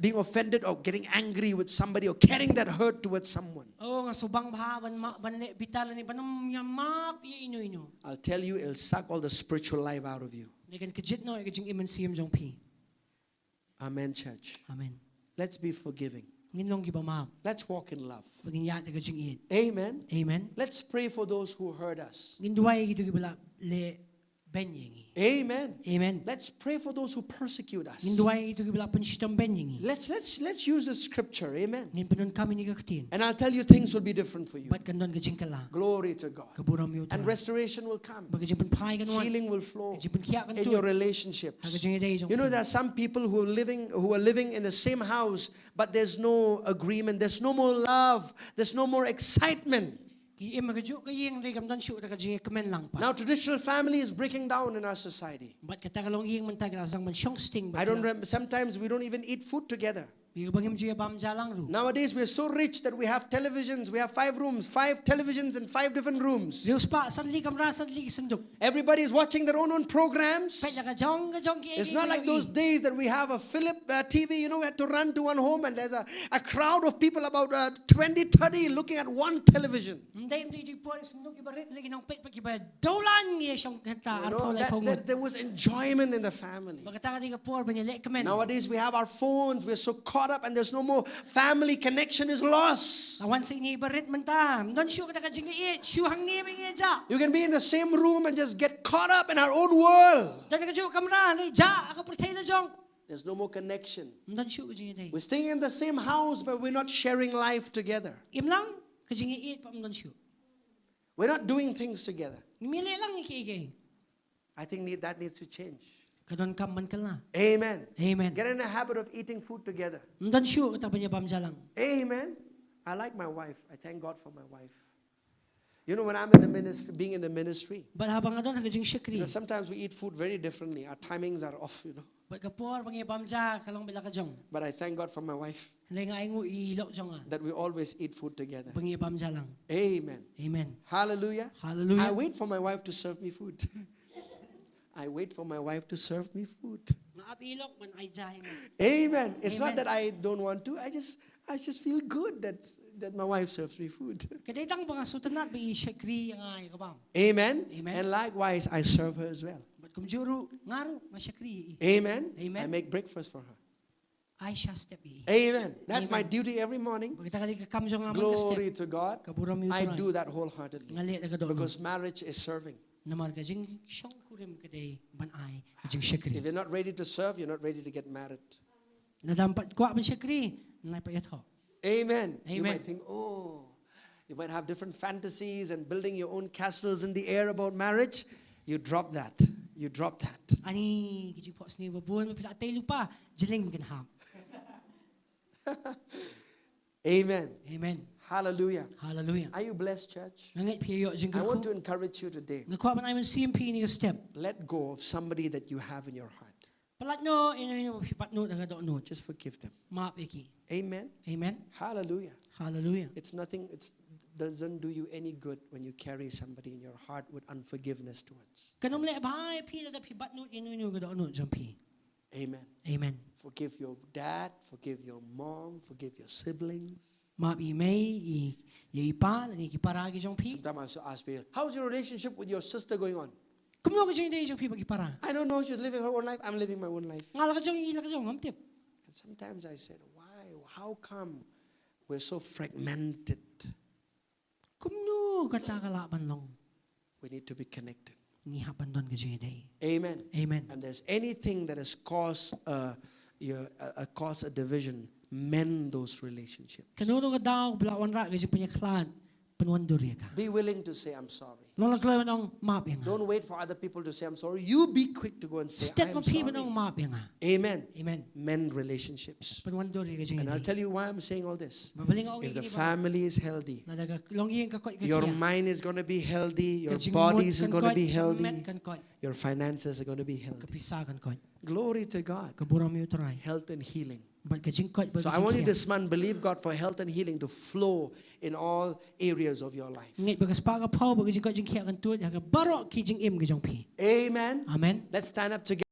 being offended or getting angry with somebody or carrying that hurt towards someone. I'll tell you, it'll suck all the spiritual life out of you. Amen, church. Amen. Let's be forgiving. Let's walk in love. Amen. Amen. Let's pray for those who hurt us. Amen. Amen. Let's pray for those who persecute us. Let's use the scripture. Amen. And I'll tell you, things will be different for you. Glory to God. And restoration will come. Healing will flow in your relationships. You know, there are some people who are living in the same house, but there's no agreement. There's no more love. There's no more excitement. Now traditional family is breaking down in our society. I don't remember, sometimes we don't even eat food together. Nowadays we are so rich that we have televisions. We have 5 rooms, 5 televisions in 5 different rooms. Everybody is watching their own programs. It's not like those days that we have a Philip TV. You know, we had to run to one home and there's a crowd of people, about 20, 30 looking at one television. You know, there was enjoyment in the family. Nowadays we have our phones. We're so caught up and there's no more family connection is lost. You can be in the same room and just get caught up in our own world. There's no more connection. We're staying in the same house, but we're not sharing life together. We're not doing things together. I think that needs to change. Amen. Amen. Get in the habit of eating food together. Amen. I like my wife. I thank God for my wife. You know, when I'm in the ministry, being in the ministry, you know, sometimes we eat food very differently. Our timings are off, you know. But I thank God for my wife that we always eat food together. Amen. Amen. Hallelujah. Hallelujah. I wait for my wife to serve me food. I wait for my wife to serve me food. Amen. It's not that I don't want to. I just feel good that my wife serves me food. Amen. Amen. And likewise, I serve her as well. Amen. Amen. I make breakfast for her. I shall step ye. Amen. That's my Amen. duty every morning. Bagita kali ka kamjong nga man ka Glory step. to God. Kaburam yu I turay. do that wholeheartedly Ngali ka do. because marriage is serving. Namar ka jing siyong kurim ka day banay ka jing shakri. If you're not ready to serve, you're not ready to get married. Nadampat kwa man shakri. Nay payat ho. Amen. You Amen. might think, oh, you might have different fantasies and building your own castles in the air about marriage. You drop that. You drop that. Ani kijing po sini babuan mapila tay lupa jiling ganham. Amen. Amen. Hallelujah. Hallelujah. Are you blessed, church? Nangit piyo jing I want to ko. encourage you today. Nakuha man ayman CMP ni ka step. Let go of somebody that you have in your heart. Palat no ino pipat no daga do no. Just forgive them. Maap iki. Amen. Amen. Hallelujah. Hallelujah. It's nothing, it doesn't do you any good when you carry somebody in your heart with unforgiveness towards. Kanum le bhai pi la pipat no ino ka do no jampi. Amen. Amen. Forgive your dad, forgive your mom, forgive your siblings. Maap i may i pa la ni ki para ki jampi. Sometimes I also ask people, how's your relationship with your sister going on? Kumno ka jing day jampi pag para. I don't know, she's living her own life, I'm living my own life. Ngala ka jong ila ka jong amtip. And sometimes I said, why? How come we're so fragmented? Kumno ka ta kalaban long. We need to be connected. Ni hapan don ka jing day. Amen. Amen. And there's anything that has caused a division, mend those relationships. Kanuno ka daw blawan ra ka jing panyaklan panwanduri ka. Be willing to say, I'm sorry. Nong naglawan ang maap yang. Don't wait for other people to say, I'm sorry. You be quick to go and say, Step I'm mo pi man sorry. ang maap yang. Amen. Amen. Mend relationships. Panwanduri ka jing And I'll day. tell you why I'm saying all this. Mabaling ako If the ngini ba. family is healthy, Nalaga longyin ka kot ka. your mind is going to be healthy, your Kajing bodies mut is kan going to kot, be healthy, met kan kot. your finances are going to be healthy. Kapisa kan kot. Glory to God. Kaburam yu turay. Health and healing. But kajing kot ba So I want you this month believe God for health and healing to flow in all areas of your life. ngit bagas pa ka pau ba kajing kot jing kia kan tut ya ka baro ki jing im ka jong pi. Amen. Amen. Let's stand up together.